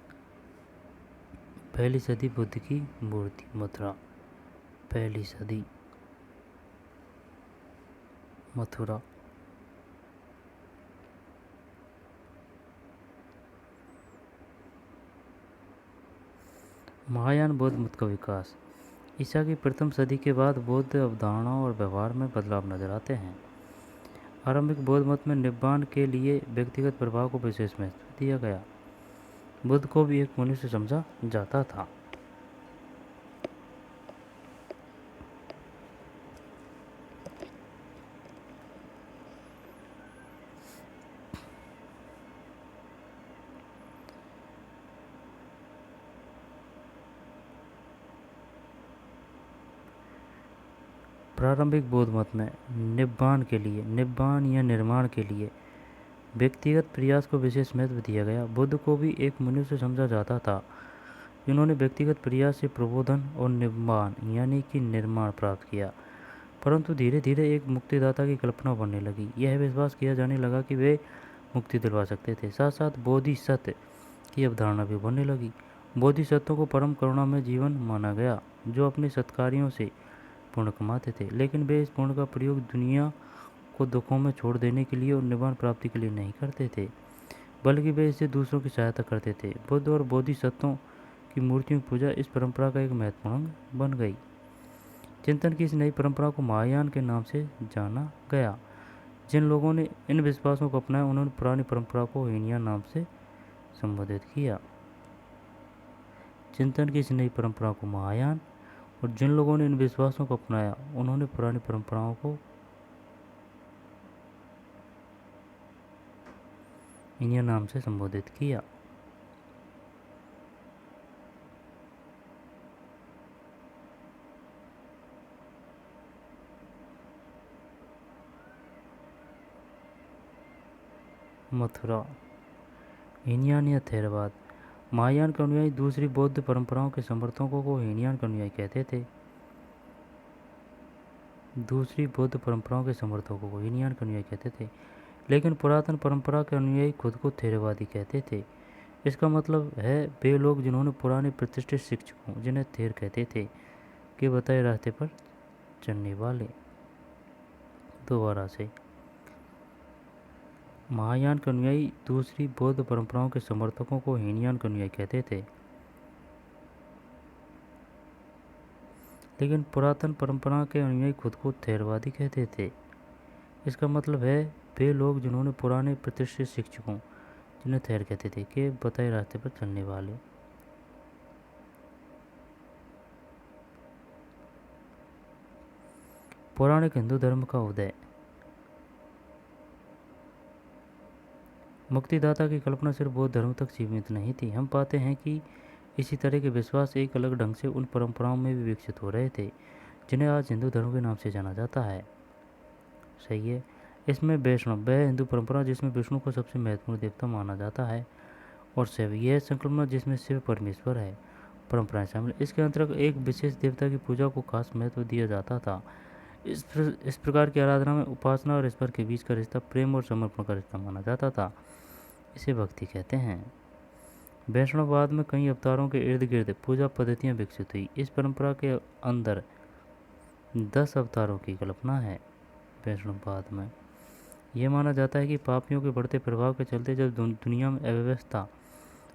पहली सदी बुद्ध की मूर्ति मथुरा। पहली सदी मथुरा। महायान बौद्ध मत का विकास। ईसा की प्रथम सदी के बाद बौद्ध अवधारणाओं और व्यवहार में बदलाव नजर आते हैं। आरंभिक बौद्ध मत में निब्बान के लिए व्यक्तिगत प्रभाव को विशेष महत्व दिया गया। बुद्ध को भी एक मनुष्य समझा जाता था। प्रारंभिक बौद्ध मत में निब्बान या निर्माण के लिए व्यक्तिगत प्रयास को विशेष महत्व दिया गया। बुद्ध को भी एक मनुष्य समझा जाता था जिन्होंने व्यक्तिगत प्रयास से प्रबोधन और निब्बान यानी कि निर्माण प्राप्त किया। परंतु धीरे धीरे एक मुक्तिदाता की कल्पना बनने लगी। यह विश्वास किया जाने लगा कि वे मुक्ति दिलवा सकते थे। साथ साथ बोधिसत्व की अवधारणा भी बनने लगी। बोधिसत्वों को परम करुणा में जीवन माना गया, जो अपने सत्कार्यों से पुण्य कमाते थे, लेकिन वे इस पुण्य का प्रयोग दुनिया को दुखों में छोड़ देने के लिए और निब्बान प्राप्ति के लिए नहीं करते थे, बल्कि वे इससे दूसरों की सहायता करते थे। बुद्ध और बोधिसत्वों की मूर्तियों की पूजा इस परंपरा का एक महत्वपूर्ण अंग बन गई। चिंतन की इस नई परंपरा को महायान के नाम से जाना गया। जिन लोगों ने इन विश्वासों को अपनाया उन्होंने पुरानी परंपरा को हीनयान नाम से संबोधित किया। चिंतन की इस नई परंपरा को महायान, और जिन लोगों ने इन विश्वासों को अपनाया उन्होंने पुरानी परंपराओं को इन्हीं नाम से संबोधित किया। मथुरा। हीनयान या थेरवाद। महायान के अनुयायी दूसरी बौद्ध परंपराओं के समर्थकों को हीनयान के अनुयायी कहते थे। दूसरी बौद्ध परंपराओं के समर्थकों को हीनयान के अनुयायी कहते थे, लेकिन पुरातन परंपरा के अनुयायी खुद को थेरवादी कहते थे। इसका मतलब है वे लोग जिन्होंने पुराने प्रतिष्ठित शिक्षकों, जिन्हें थेर कहते थे, के बताए रास्ते पर चलने वाले। दोबारा से, महायान के अनुयायी दूसरी बौद्ध परंपराओं के समर्थकों को हीनयान के अनुयायी कहते थे, लेकिन पुरातन परंपरा के अनुयायी खुद को थेरवादी कहते थे। इसका मतलब है वे लोग जिन्होंने पुराने प्रतिष्ठित शिक्षकों, जिन्हें थेर कहते थे, के बताए रास्ते पर चलने वाले। पौराणिक हिंदू धर्म का उदय। मुक्तिदाता की कल्पना सिर्फ बौद्ध धर्म तक सीमित नहीं थी। हम पाते हैं कि इसी तरह के विश्वास एक अलग ढंग से उन परंपराओं में भी विकसित हो रहे थे जिन्हें आज हिंदू धर्म के नाम से जाना जाता है। सही है। इसमें वैष्णव, वह हिंदू परंपरा जिसमें विष्णु को सबसे महत्वपूर्ण देवता माना जाता है, और शैव, यह संकल्पना जिसमें शिव परमेश्वर है, परंपराएं शामिल। इसके अंतर्गत एक विशेष देवता की पूजा को खास महत्व दिया जाता था। इस प्रकार की आराधना में उपासना और ईश्वर के बीच का रिश्ता प्रेम और समर्पण का रिश्ता माना जाता था। इसे भक्ति कहते हैं। वैष्णववाद में कई अवतारों के इर्द गिर्द पूजा पद्धतियाँ विकसित हुई। इस परंपरा के अंदर 10 अवतारों की कल्पना है। वैष्णववाद में यह माना जाता है कि पापियों के बढ़ते प्रभाव के चलते जब दुनिया में अव्यवस्था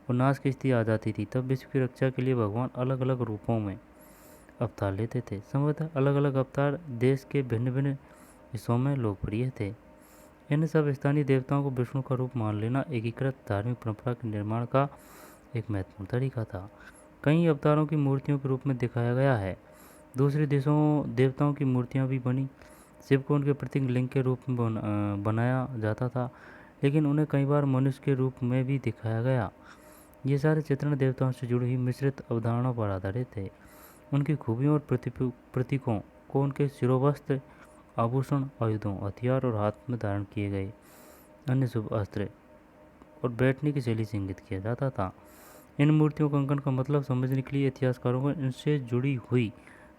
और नाश की स्थिति आ जाती थी, तब विश्व की रक्षा के लिए भगवान अलग अलग रूपों में अवतार लेते थे। संभवतः अलग अलग अवतार देश के भिन्न भिन्न हिस्सों में लोकप्रिय थे। इन सब स्थानीय देवताओं को विष्णु का रूप मान लेना एकीकृत धार्मिक परंपरा के निर्माण का एक महत्वपूर्ण तरीका था। कई अवतारों की मूर्तियों के रूप में दिखाया गया है। दूसरे देशों देवताओं की मूर्तियां भी बनी। शिव को उनके प्रतीक लिंग के रूप में बनाया जाता था, लेकिन उन्हें कई बार मनुष्य के रूप में भी दिखाया गया। ये सारे चित्रण देवताओं से जुड़ी हुई मिश्रित अवधारणाओं पर आधारित थे। उनकी खूबियों और प्रतीकों को उनके शिरोवस्त्र, आभूषण, आयुधों, हथियार और हाथ में धारण किए गए अन्य शुभ अस्त्र और बैठने की शैली से इंगित किया जाता था। इन मूर्तियों का अंकन का मतलब समझने के लिए इतिहासकारों को इनसे जुड़ी हुई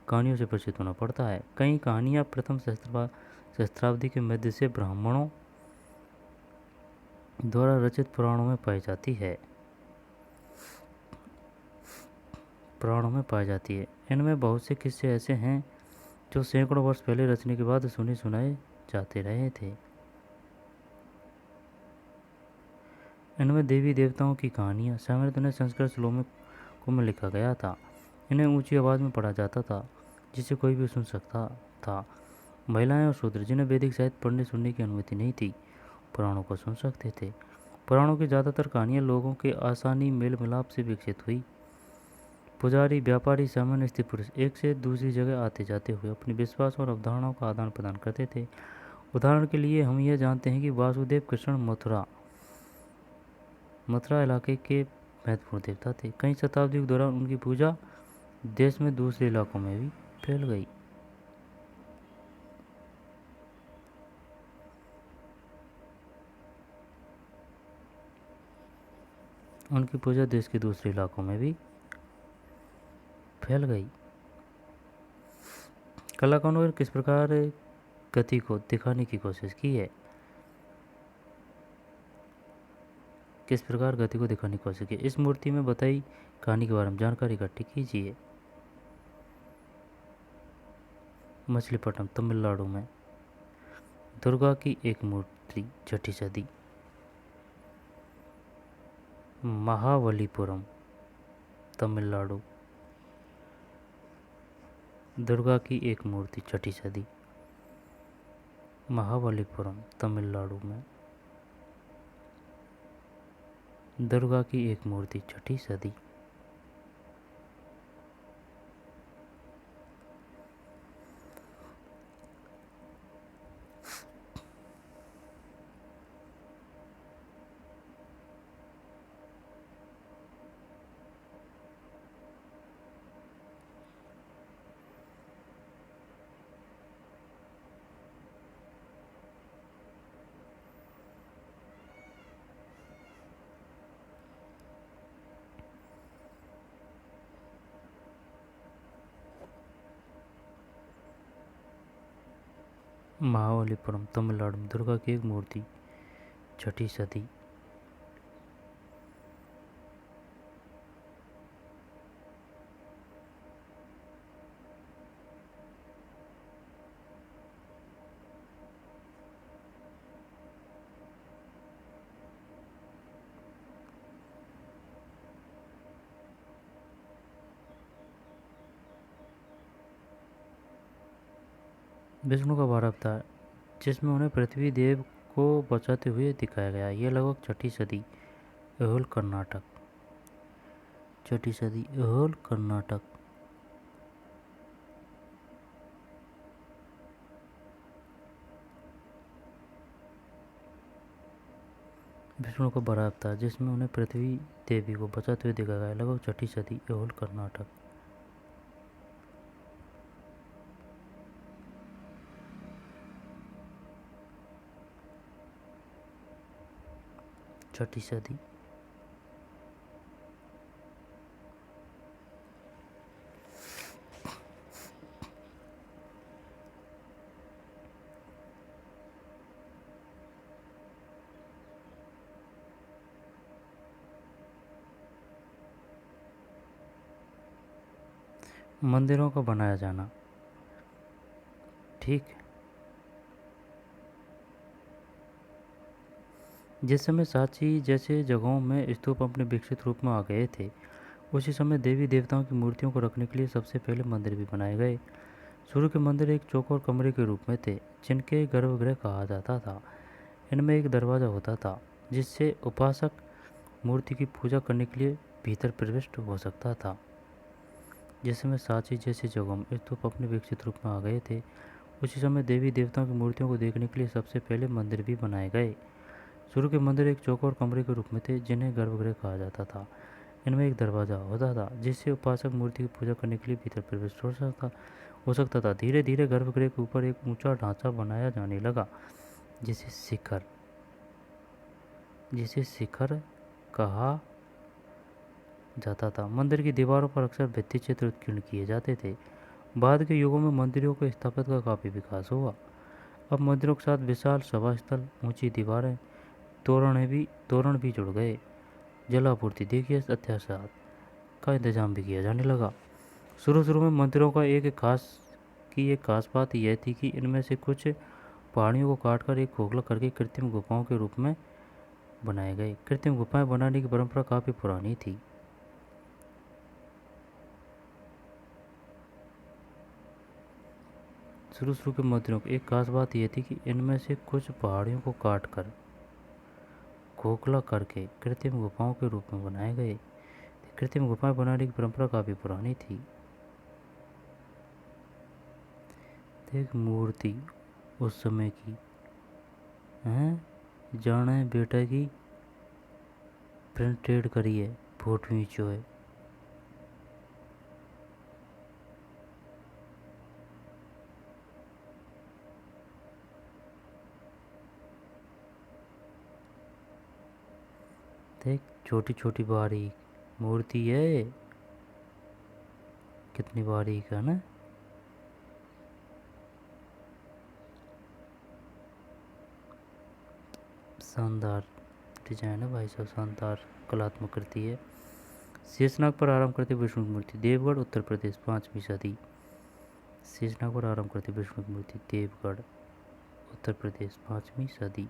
कहानियों से परिचित होना पड़ता है। कई कहानियाँ प्रथम सहस्त्राब्दी के मध्य से ब्राह्मणों द्वारा रचित पुराणों में पाई जाती है। इनमें बहुत से किस्से ऐसे हैं जो सैकड़ों वर्ष पहले रचने के बाद सुने सुनाए जाते रहे थे। इनमें देवी देवताओं की कहानियाँ शामिल, इन्हें संस्कृत श्लोकों में लिखा गया था। इन्हें ऊंची आवाज़ में पढ़ा जाता था जिसे कोई भी सुन सकता था। महिलाएं और शूद्र, जिन्हें वैदिक साहित्य पढ़ने सुनने की अनुमति नहीं थी, पुराणों को सुन सकते थे। पुराणों की ज़्यादातर कहानियाँ लोगों के आसानी मेल मिलाप से विकसित हुई। पुजारी, व्यापारी, सामान्य स्त्री पुरुष एक से दूसरी जगह आते जाते हुए अपने विश्वास और अवधारणाओं का आदान प्रदान करते थे। उदाहरण के लिए हम यह जानते हैं कि वासुदेव कृष्ण मथुरा इलाके के महत्वपूर्ण देवता थे। कई शताब्दियों के दौरान उनकी पूजा देश में दूसरे इलाकों में भी फैल गई। उनकी पूजा देश के दूसरे इलाकों में भी फैल गई। कलाकारों ने किस प्रकार गति को दिखाने की कोशिश की है? इस मूर्ति में बताई कहानी के बारे में जानकारी इकट्ठी कीजिए। मछलीपट्टनम, तमिलनाडु में दुर्गा की एक मूर्ति, 6ठी सदी। महाबलीपुरम, तमिलनाडु, दुर्गा की एक मूर्ति, 6ठी सदी। महाबलीपुरम, तमिलनाडु में दुर्गा की एक मूर्ति, 6ठी सदी। महाबलीपुरम तमिलनाडु में दुर्गा की एक मूर्ति, 6ठी सदी। विष्णु का 12 अवतार, जिसमें उन्हें पृथ्वी देव को बचाते हुए दिखाया गया। यह लगभग 6ठी सदी, ऐहोल कर्नाटक। 6ठी सदी, ऐहोल कर्नाटक। विष्णु का 12 अवतार, जिसमें उन्हें पृथ्वी देवी को बचाते हुए दिखाया गया। लगभग 6ठी सदी, ऐहोल कर्नाटक। 6ठी सदी। मंदिरों का बनाया जाना, ठीक। जिस समय सांची जैसे जगहों में स्तूप अपने विकसित रूप में आ गए थे, उसी समय देवी देवताओं की मूर्तियों को रखने के लिए सबसे पहले मंदिर भी बनाए गए। शुरू के मंदिर एक चौकोर कमरे के रूप में थे, जिनके गर्भगृह कहा जाता था। इनमें एक दरवाज़ा होता था, जिससे उपासक मूर्ति की पूजा करने के लिए भीतर प्रविष्ट हो सकता था। जिस समय सांची जैसी जगहों में स्तूप अपने विकसित रूप में आ गए थे, उसी समय देवी देवताओं की मूर्तियों को देखने के लिए सबसे पहले मंदिर भी बनाए गए। शुरू के मंदिर एक चौकोर कमरे के रूप में थे, जिन्हें गर्भगृह कहा जाता था। इनमें एक दरवाज़ा होता था, जिससे उपासक मूर्ति की पूजा करने के लिए भीतर प्रवेश हो सकता था। धीरे धीरे गर्भगृह के ऊपर एक ऊंचा ढांचा बनाया जाने लगा, जिसे शिखर कहा जाता था। मंदिर की दीवारों पर अक्सर भित्ति चित्र उत्कीर्ण किए जाते थे। बाद के युगों में मंदिरों के स्थापत्य का काफ़ी विकास हुआ। अब मंदिरों के साथ विशाल सभा स्थल, ऊंची दीवारें, तोरण भी जुड़ गए। जलापूर्ति देखिए अत्याचार का इंतजाम भी किया जाने लगा। शुरू में मंदिरों का एक खास बात यह थी कि इनमें से कुछ पहाड़ियों को काटकर एक खोखला करके कृत्रिम गुफाओं के रूप में बनाए गए। कृत्रिम गुफाएं बनाने की परंपरा काफ़ी पुरानी थी। शुरू के मंदिरों की एक खास बात यह थी कि इनमें से कुछ पहाड़ियों को काटकर खोखला करके कृत्रिम गुफाओं के रूप में बनाए गए। कृत्रिम गुफाएं बनाने की परंपरा काफ़ी पुरानी थी। एक मूर्ति उस समय की हैं, जाने बेटा की प्रिंटेड करी है, फोटो खींचो है। देख छोटी छोटी बारीक मूर्ति है, कितनी बारीक है ना। शानदार डिजाइन है भाई साहब, शानदार कलात्मक कृति है। शेषनाग पर आराम करती विष्णु की मूर्ति, देवगढ़ उत्तर प्रदेश, 5वीं सदी। शेषनाग पर आराम करती विष्णु की मूर्ति, देवगढ़ उत्तर प्रदेश, 5वीं सदी।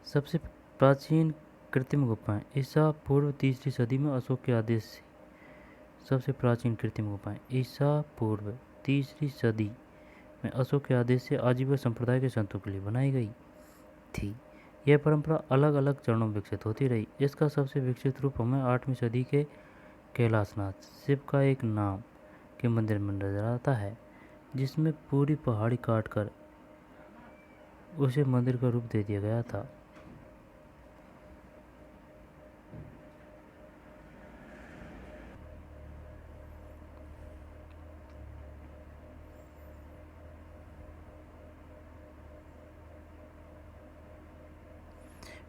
सबसे प्राचीन कृत्रिम गुफाएं ईसा पूर्व 3री सदी में अशोक के आदेश से। सबसे प्राचीन कृत्रिम गुफाएं ईसा पूर्व 3री सदी में अशोक के आदेश से आजीवन संप्रदाय के संतों के लिए बनाई गई थी। यह परंपरा अलग अलग चरणों में विकसित होती रही। इसका सबसे विकसित रूप हमें 8वीं सदी के कैलाशनाथ शिव का एक नाम के मंदिर में नजर आता है, जिसमें पूरी पहाड़ी काटकर उसे मंदिर का रूप दे दिया गया था।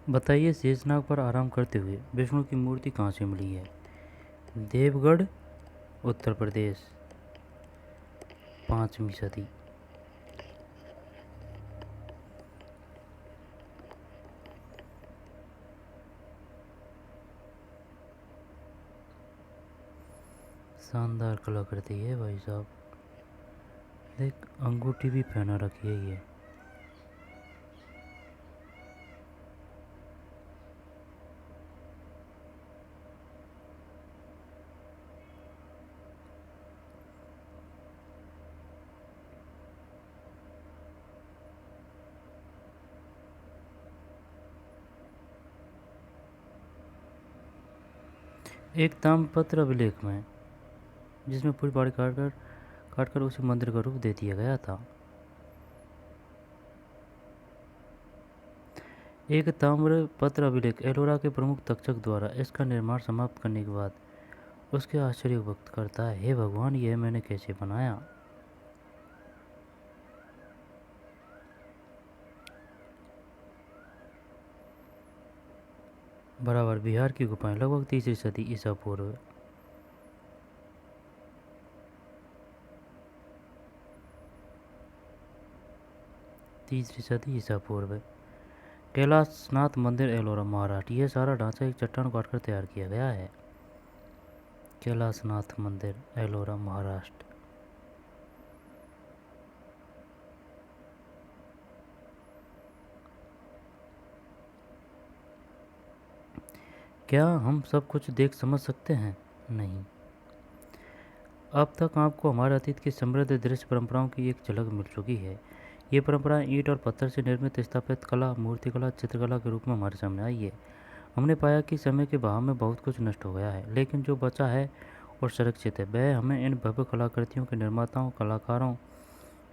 बताइए, शेषनाग पर आराम करते हुए विष्णु की मूर्ति कहाँ से मिली है? देवगढ़, उत्तर प्रदेश, 5वीं सदी। शानदार कलाकृति है भाई साहब। देख, अंगूठी भी पहना रखी है ये। एक ताम्रपत्र अभिलेख में, जिसमें पूरी पहाड़ी काटकर उसे मंदिर का रूप दे दिया गया था। एक ताम्रपत्र अभिलेख एलोरा के प्रमुख तक्षक द्वारा इसका निर्माण समाप्त करने के बाद उसके आश्चर्य व्यक्त करता है। हे भगवान, यह मैंने कैसे बनाया? बराबर बिहार की गुफाएं, लगभग 3री सदी ईसा पूर्व। तीसरी सदी ईसा पूर्व। कैलाशनाथ मंदिर एलोरा, महाराष्ट्र। यह सारा ढांचा एक चट्टान काटकर तैयार किया गया है। कैलाशनाथ मंदिर एलोरा, महाराष्ट्र। क्या हम सब कुछ देख समझ सकते हैं? नहीं। अब तक आपको हमारे अतीत की समृद्ध दृश्य परंपराओं की एक झलक मिल चुकी है। ये परंपराएं ईंट और पत्थर से निर्मित स्थापत्य कला, मूर्तिकला, चित्रकला के रूप में हमारे सामने आई है। हमने पाया कि समय के बहाव में बहुत कुछ नष्ट हो गया है, लेकिन जो बचा है और सुरक्षित है वह हमें इन भव्य कलाकृतियों के निर्माताओं, कलाकारों,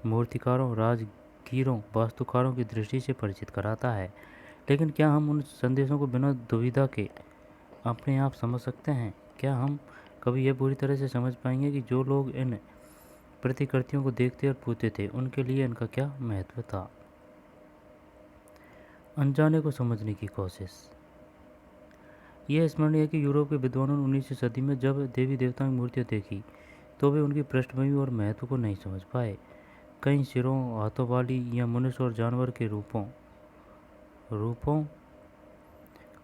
मूर्तिकारों, राजगीरों, वास्तुकारों की दृष्टि से परिचित कराता है। लेकिन क्या हम उन संदेशों को बिना दुविधा के अपने आप समझ सकते हैं? क्या हम कभी यह पूरी तरह से समझ पाएंगे कि जो लोग इन प्रतिकृतियों को देखते और पूजते थे, उनके लिए इनका क्या महत्व था? अनजाने को समझने की कोशिश। यह स्मरणीय है कि यूरोप के विद्वानों ने 19वीं सदी में जब देवी देवताओं की मूर्तियाँ देखी तो वे उनकी पृष्ठभूमि और महत्व को नहीं समझ पाए। कई सिरों, हाथों वाली या मनुष्य और जानवर के रूपों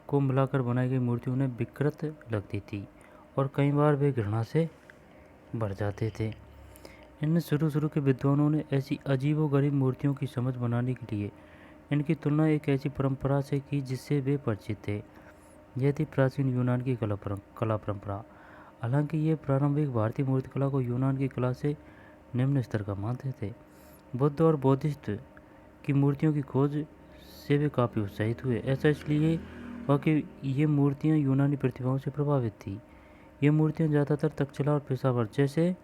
को मिलाकर बनाई गई मूर्ति उन्हें विकृत लगती थी और कई बार वे घृणा से भर जाते थे। इन शुरू के विद्वानों ने ऐसी अजीबोगरीब मूर्तियों की समझ बनाने के लिए इनकी तुलना एक ऐसी परंपरा से की जिससे वे परिचित थे। यह थी प्राचीन यूनान की कला परंपरा। हालांकि ये प्रारंभिक भारतीय मूर्तिकला को यूनान की कला से निम्न स्तर का मानते थे। बुद्ध और बौद्धिस्ट की मूर्तियों की खोज से वे काफ़ी उत्साहित हुए। ऐसा इसलिए हुआ कि ये मूर्तियाँ यूनानी प्रतिभाओं से प्रभावित थी। ये मूर्तियाँ ज़्यादातर तक्षशिला और पेशावर जैसे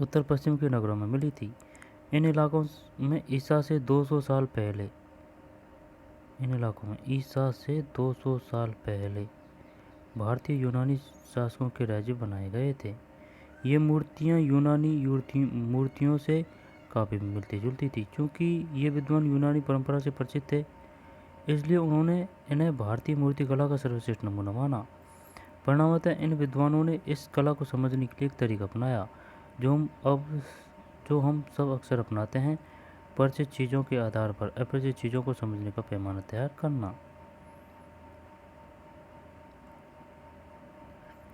उत्तर पश्चिम के नगरों में मिली थी। इन इलाकों में ईसा से 200 साल पहले भारतीय यूनानी शासकों के राज्य बनाए गए थे। ये मूर्तियाँ यूनानी मूर्तियों से काफ़ी मिलती जुलती थी। चूँकि ये विद्वान यूनानी परंपरा से परिचित थे, इसलिए उन्होंने इन्हें भारतीय मूर्तिकला का सर्वश्रेष्ठ नमूना माना। परिणामतः इन विद्वानों ने इस कला को समझने के लिए एक तरीका अपनाया जो हम सब अक्सर अपनाते हैं, परिचित चीज़ों के आधार पर अपरिचित चीज़ों को समझने का पैमाना तैयार करना।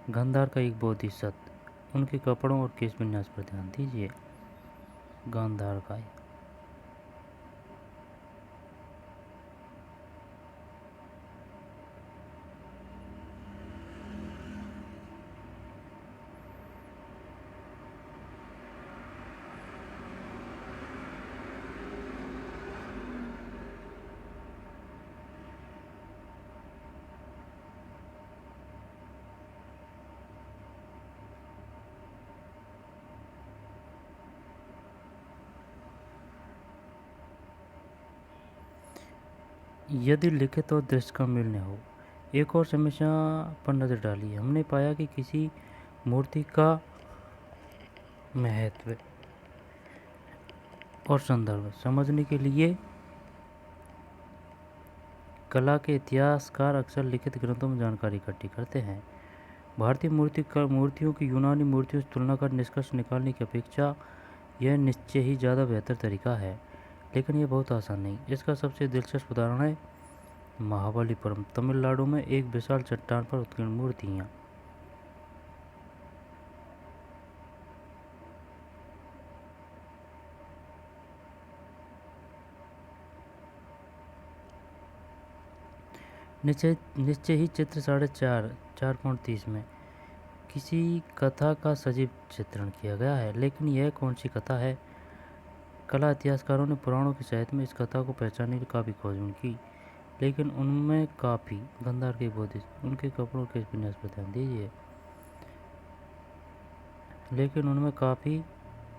गांधार का एक बोधिसत्व, उनके कपड़ों और केश विन्यास पर ध्यान दीजिए। गांधार का यदि लिखित और दृश्य का मेल न हो। एक और समस्या पर नज़र डाली। हमने पाया कि किसी मूर्ति का महत्व और संदर्भ समझने के लिए कला के इतिहासकार अक्सर लिखित ग्रंथों में जानकारी इकट्ठी करते हैं। भारतीय मूर्तियों की यूनानी मूर्तियों से तुलना कर निष्कर्ष निकालने की अपेक्षा यह निश्चय ही ज़्यादा बेहतर तरीका है, लेकिन यह बहुत आसान नहीं। इसका सबसे दिलचस्प उदाहरण है महाबलीपुरम, तमिलनाडु में एक विशाल चट्टान पर उत्कीर्ण मूर्तियाँ। निश्चय ही चित्र 4.30 में किसी कथा का सजीव चित्रण किया गया है, लेकिन यह कौन सी कथा है? कला इतिहासकारों ने पुराणों की सहायता में इस कथा को पहचानने की काफ़ी खोजबीन की, लेकिन उनमें काफ़ी गंधार के बुद्धिस्ट उनके कपड़ों के विन्यास पर ध्यान दीजिए, लेकिन उनमें काफ़ी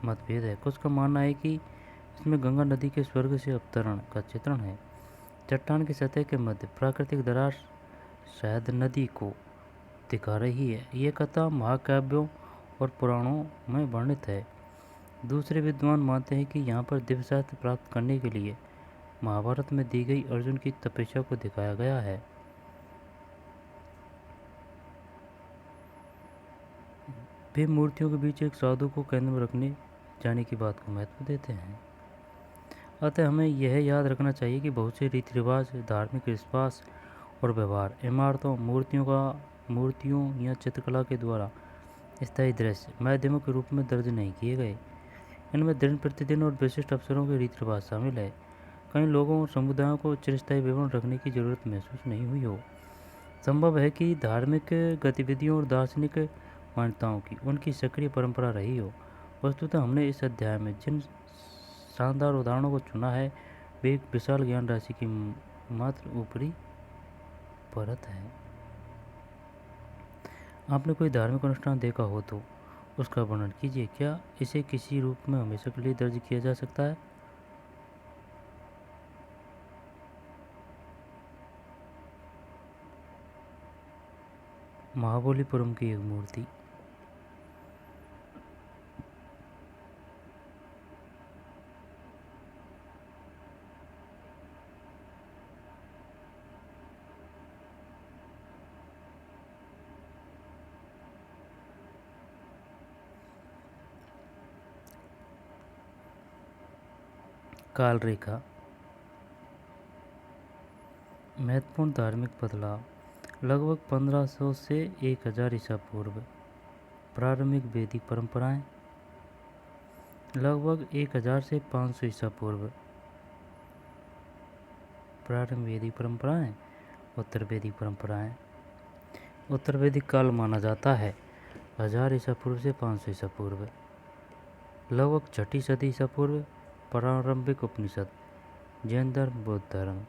मतभेद है। कुछ का मानना है कि इसमें गंगा नदी के स्वर्ग से अवतरण का चित्रण है। चट्टान की सतह के मध्य प्राकृतिक दरार शायद नदी को दिखा रही है। ये कथा महाकाव्यों और पुराणों में वर्णित है। दूसरे विद्वान मानते हैं कि यहाँ पर दिव्य साहित्य प्राप्त करने के लिए महाभारत में दी गई अर्जुन की तपस्या को दिखाया गया है। वे मूर्तियों के बीच एक साधु को केंद्र में रखने जाने की बात को महत्व देते हैं। अतः हमें यह याद रखना चाहिए कि बहुत से रीति रिवाज, धार्मिक विश्वास और व्यवहार इमारतों, मूर्तियों या चित्रकला के द्वारा स्थायी दृश्य माध्यमों के रूप में दर्ज नहीं किए गए। इनमें दिन प्रतिदिन और विशिष्ट अवसरों के रीति रिवाज शामिल है। कई लोगों और समुदायों को चिरस्थायी विवरण रखने की जरूरत महसूस नहीं हुई हो। संभव है कि धार्मिक गतिविधियों और दार्शनिक मान्यताओं की उनकी सक्रिय परंपरा रही हो। वस्तुतः हमने इस अध्याय में जिन शानदार उदाहरणों को चुना है वे एक विशाल ज्ञान राशि की मात्र ऊपरी परत है। आपने कोई धार्मिक अनुष्ठान देखा हो तो उसका वर्णन कीजिए। क्या इसे किसी रूप में हमेशा के लिए दर्ज किया जा सकता है? महाबलीपुरम की एक मूर्ति। काल रेखा। महत्वपूर्ण धार्मिक बदलाव लगभग 1500 से 1000 ईसा पूर्व। प्रारंभिक वैदिक परंपराएं लगभग 1000 से 500 ईसा पूर्व। प्रारंभिक वैदिक परंपराएं। उत्तर वैदिक परंपराएं। उत्तर वैदिक काल माना जाता है 1000 ईसा पूर्व से 500 ईसा पूर्व। लगभग 6ठी सदी ईसा पूर्व। प्रारंभिक उपनिषद। जैन धर्म, बौद्ध धर्म।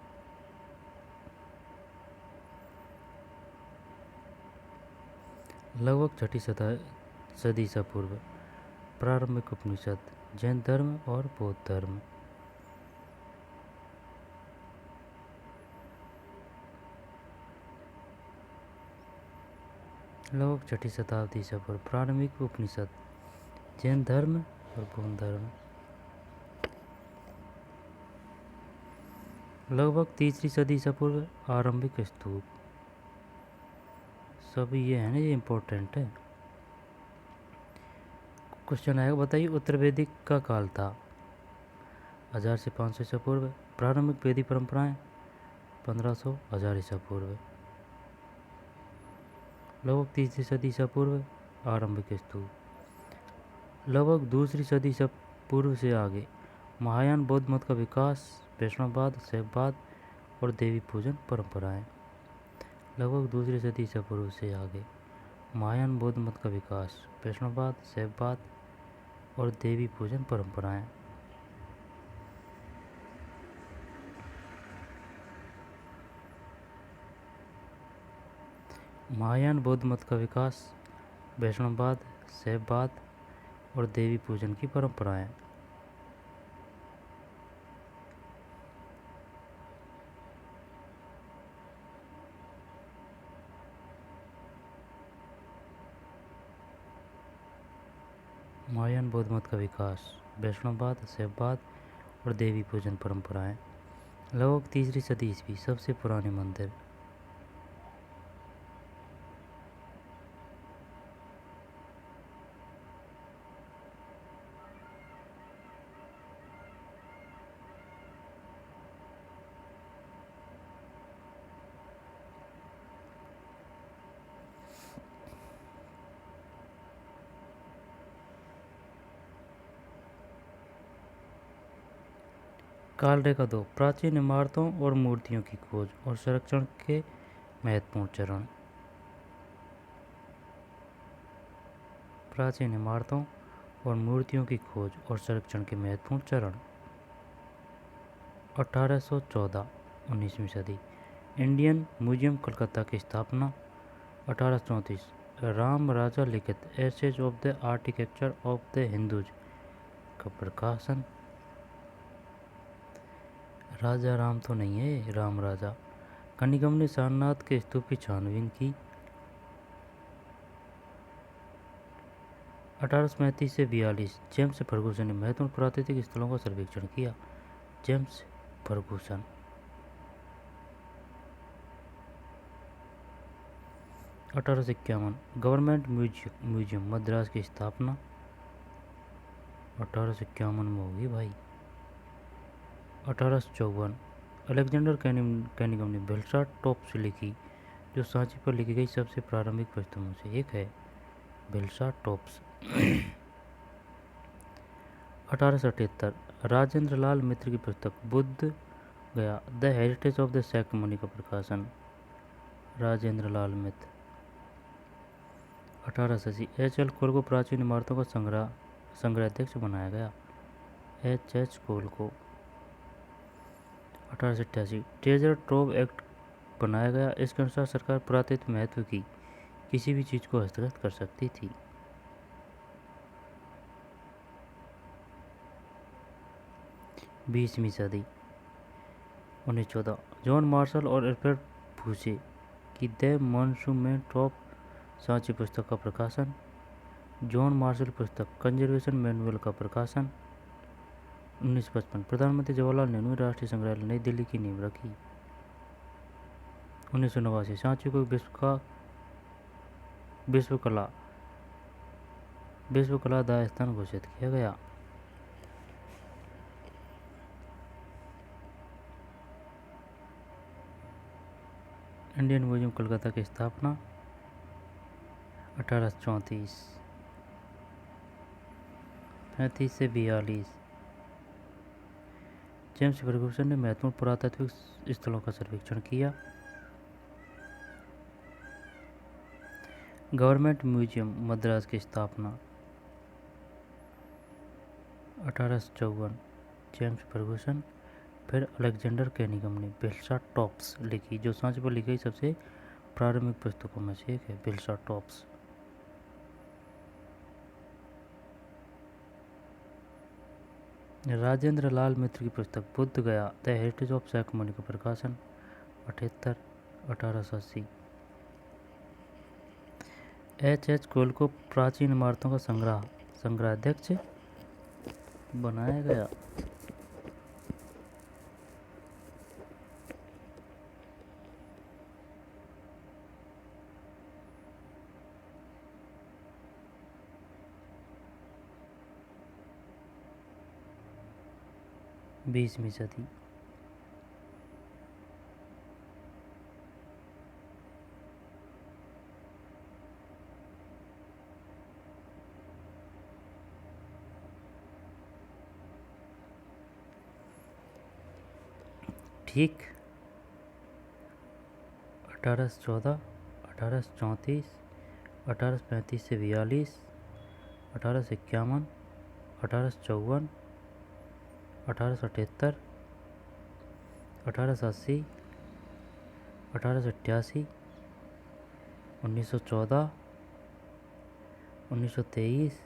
लगभग 6ठी सदी ईसा पूर्व। प्रारंभिक उपनिषद, जैन धर्म और बौद्ध धर्म। लगभग 6ठी शताब्दी ईसा पूर्व। प्रारंभिक उपनिषद, जैन धर्म और बौद्ध धर्म। लगभग 3री सदी ईसा पूर्व। आरंभिक स्तूप। सभी ये है ना, ये इम्पोर्टेंट है। क्वेश्चन आएगा, बताइए उत्तर वैदिक का काल था 1000 से 500 ईसा पूर्व। प्रारंभिक वैदिक परंपराएं 1500 1000 ईसा पूर्व। लगभग 3री सदी ईसा पूर्व। आरंभिक स्तूप। लगभग 2री सदी ईसा पूर्व से आगे महायान बौद्ध मत का विकास, वैष्णववाद, शैववाद और देवी पूजन परंपराएं। लगभग 2री सदी ईसा पूर्व से आगे महायान बौद्ध मत का विकास, वैष्णववाद, शैववाद और देवी पूजन परंपराएं। महायान बौद्ध मत का विकास, वैष्णववाद, शैववाद और देवी पूजन की परंपराएं। महायान बौद्ध मत का विकास, वैष्णववाद, शैववाद और देवी पूजन परंपराएं। लगभग 3री सदी ईस्वी। सबसे पुराने मंदिर। कालरेखा 2, प्राचीन इमारतों और मूर्तियों की खोज और संरक्षण के महत्वपूर्ण चरण। प्राचीन इमारतों और मूर्तियों की खोज और संरक्षण के महत्वपूर्ण चरण। 1814, 19वीं सदी। इंडियन म्यूजियम कलकत्ता की स्थापना। 1834, राम राजा लिखित essays of the architecture of the Hindus का प्रकाशन। राजा राम तो नहीं है, राम राजा। कनिगम ने सारनाथ के स्तूप की छानबीन की। 1835 से 42, जेम्स फर्गूसन ने महत्वपूर्ण प्राकृतिक स्थलों का सर्वेक्षण किया। James Ferguson. 1851, government museum Madras की स्थापना। 1851 में होगी भाई। 1854, अलेक्जेंडर कैनिगम ने बेलसा टॉप्स लिखी, जो सांची पर लिखी गई सबसे प्रारंभिक पुस्तकों से एक है। बेलसा टॉप्स। 1878, राजेंद्र लाल मित्र की पुस्तक बुद्ध गया द हेरिटेज ऑफ द सैक्रिमनी का प्रकाशन। राजेंद्र लाल मित्र। 1880, H.L. कोल को प्राचीन इमारतों का संग्रहाध्यक्ष बनाया गया। H.H. कोल को। 1888, ट्रेजर ट्रोव एक्ट बनाया गया। इसके अनुसार सरकार पुरातत्व महत्व की किसी भी चीज को हस्तगत कर सकती थी। 20वीं सदी। 1914, जॉन मार्शल और एल्फ्रेड भूसे की द मॉन्यूमेंट ऑफ सांची पुस्तक का प्रकाशन। जॉन मार्शल पुस्तक कंजर्वेशन मैनुअल का प्रकाशन। 1955, प्रधानमंत्री जवाहरलाल नेहरू ने राष्ट्रीय संग्रहालय नई दिल्ली की नींव रखी। 1989, सांची को विश्व कला दाय स्थान घोषित किया गया। इंडियन म्यूजियम कोलकाता की स्थापना। 1834, 35 से 42, जेम्स फर्गूसन ने महत्वपूर्ण पुरातात्विक स्थलों का सर्वेक्षण किया। गवर्नमेंट म्यूजियम मद्रास की स्थापना। 1854, जेम्स फर्गूसन। फिर अलेक्जेंडर कैनिगम ने बेलसा टॉप्स लिखी, जो सांची पर लिखी गई सबसे प्रारंभिक पुस्तकों में से एक है। बेलसा टॉप्स। राजेंद्र लाल मित्र की पुस्तक बुद्ध गया द हेरिटेज ऑफ सैक्रिमनी का प्रकाशन। 78, 1880, H.H. कोल को प्राचीन इमारतों का संग्रहाध्यक्ष बनाया गया। बीसवीं सदी। ठीक। 1814, 1834, 1835 से 42, 1851, 1854, 1878, 1880, 1888, 1914, 1923,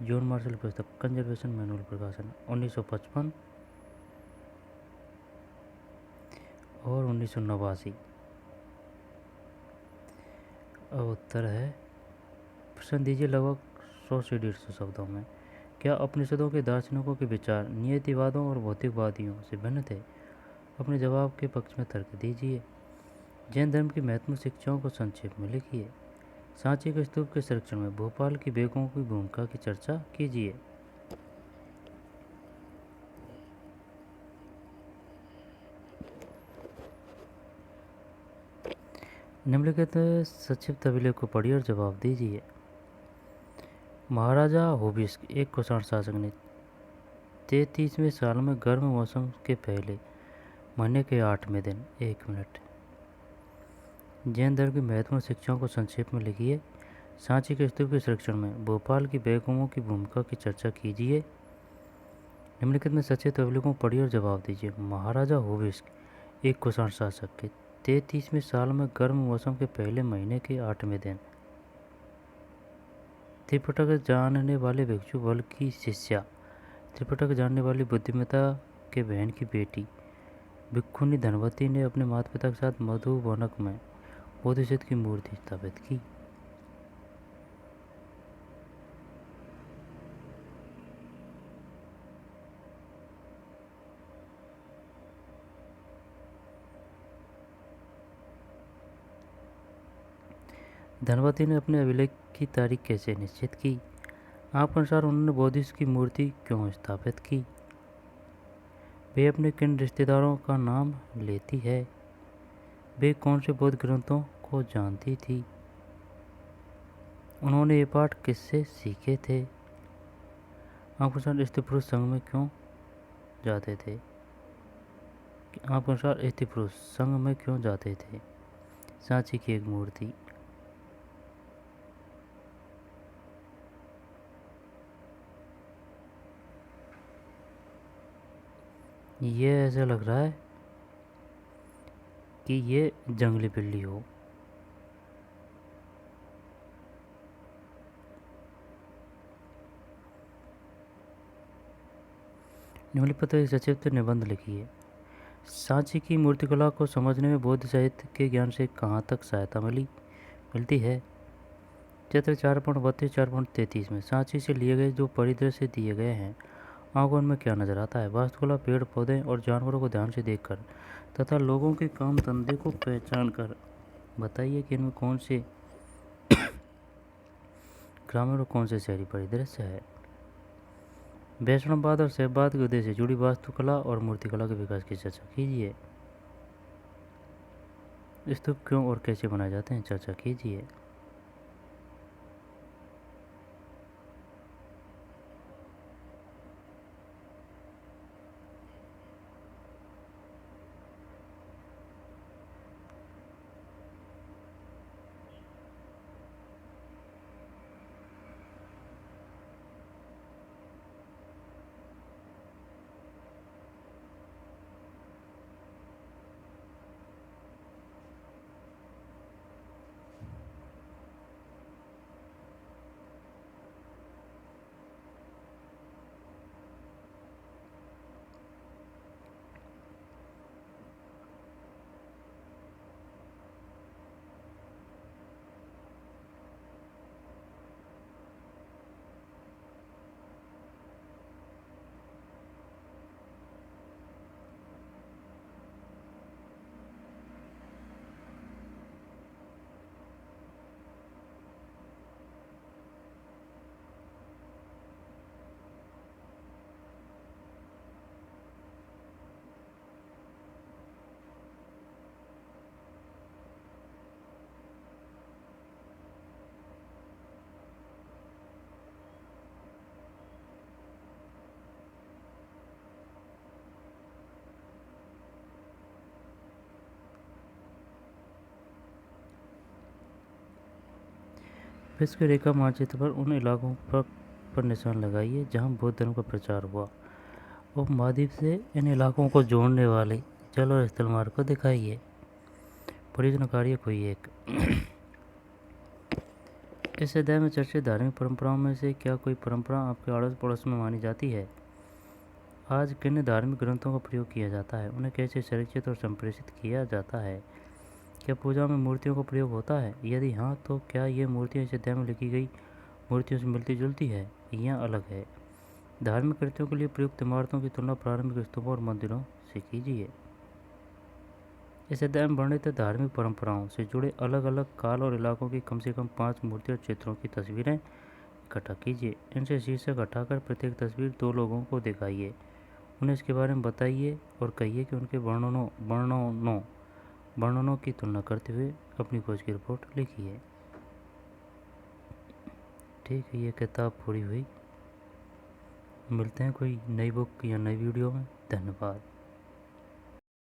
जॉन मार्शल पुस्तक कंजर्वेशन मैनुअल प्रकाशन। 1955 और 1989। अब उत्तर है, प्रश्न दीजिए। लगभग 100 से 150 शब्दों में। क्या उपनिषदों के दार्शनिकों के विचार नियतिवादों और भौतिकवादियों से भिन्न थे? अपने जवाब के पक्ष में तर्क दीजिए। जैन धर्म की महत्वपूर्ण शिक्षाओं को संक्षेप में लिखिए। सांची के स्तूप के संरक्षण में भोपाल की बेगमों की भूमिका की चर्चा कीजिए। निम्नलिखित संक्षिप्त अभिलेख को पढ़िए और जवाब दीजिए। महाराजा होबिस्क एक कुषाण शासक ने 33वें साल में गर्म मौसम के पहले महीने के 8वें दिन। 1 मिनट। जैन धर्म की महत्वपूर्ण शिक्षाओं को संक्षेप में लिखिए। सांची के स्तूप के संरक्षण में भोपाल की बेगमों की भूमिका की चर्चा कीजिए। निम्नलिखित में संक्षिप्त अभिलेखों को पढ़िए और जवाब दीजिए। महाराजा होबिस्क एक कुषाण शासक के 33वें साल में गर्म मौसम के पहले महीने के 8वें दिन। त्रिपिटक जानने वाले भिक्षु बल की शिष्या, त्रिपिटक जानने वाली बुद्धिमता के बहन की बेटी भिक्षुनी धनवती ने अपने माता पिता के साथ मधुबनक में बोधिसत्व की मूर्ति स्थापित की। धनवती ने अपने अभिलेख की तारीख कैसे निश्चित की? आपके अनुसार उन्होंने बोधिसत्व की मूर्ति क्यों स्थापित की? वे अपने किन रिश्तेदारों का नाम लेती है? वे कौन से बौद्ध ग्रंथों को जानती थी? उन्होंने ये पाठ किससे सीखे थे? आपके अनुसार स्त्री पुरुष संघ में क्यों जाते थे? आपके अनुसार स्त्री पुरुष संघ में क्यों जाते थे? सांची की एक मूर्ति। ये ऐसा लग रहा है कि ये जंगली बिल्ली हो। निम्नलिखित एक संक्षिप्त निबंध लिखिए। सांची की मूर्तिकला को समझने में बौद्ध साहित्य के ज्ञान से कहाँ तक सहायता मिलती है? चित्र 4.32 4.33 में सांची से लिए गए जो परिदृश्य दिए गए हैं, आंखों उनमें क्या नजर आता है? वास्तुकला पेड़ पौधे और जानवरों को ध्यान से देखकर तथा लोगों के काम धंधे को पहचान कर बताइए कि इनमें कौन से ग्रामीण और कौन से शहरी परिदृश्य है। वैष्णववाद और शैववाद के उदय से जुड़ी वास्तुकला और मूर्तिकला के विकास की चर्चा कीजिए। स्तूप क्यों और कैसे बनाए जाते हैं, चर्चा कीजिए। विश्व की रेखा मानचित्र पर उन इलाकों पर निशान लगाइए जहां बौद्ध धर्म का प्रचार हुआ। उपमहाद्वीप से इन इलाकों को जोड़ने वाले जल और स्थल मार्ग को दिखाइए। परियोजना कार्य कोई एक। इस अध्याय में चर्चित धार्मिक परंपराओं में से क्या कोई परंपरा आपके आड़ोस पड़ोस में मानी जाती है? आज किन धार्मिक ग्रंथों का प्रयोग किया जाता है? उन्हें कैसे संरक्षित और संप्रेषित किया जाता है? क्या पूजा में मूर्तियों का प्रयोग होता है? यदि हाँ, तो क्या ये मूर्तियाँ इस अध्याय में लिखी गई मूर्तियों से मिलती जुलती है या अलग है। धार्मिक कृत्यों के लिए प्रयुक्त इमारतों की तुलना प्रारंभिक स्तूपों और मंदिरों से कीजिए। इस अध्याय में वर्णित धार्मिक परंपराओं से जुड़े अलग अलग काल और इलाकों की कम से कम 5 मूर्ति और चित्रों की तस्वीरें इकट्ठा कीजिए। इनसे शीर्षक हटाकर प्रत्येक तस्वीर 2 लोगों को दिखाइए, उन्हें इसके बारे में बताइए और कहिए कि उनके वर्णनों की तुलना करते हुए अपनी खोज की रिपोर्ट लिखिए। ठीक है, ये किताब पूरी हुई। मिलते हैं कोई नई बुक या नई वीडियो में। धन्यवाद।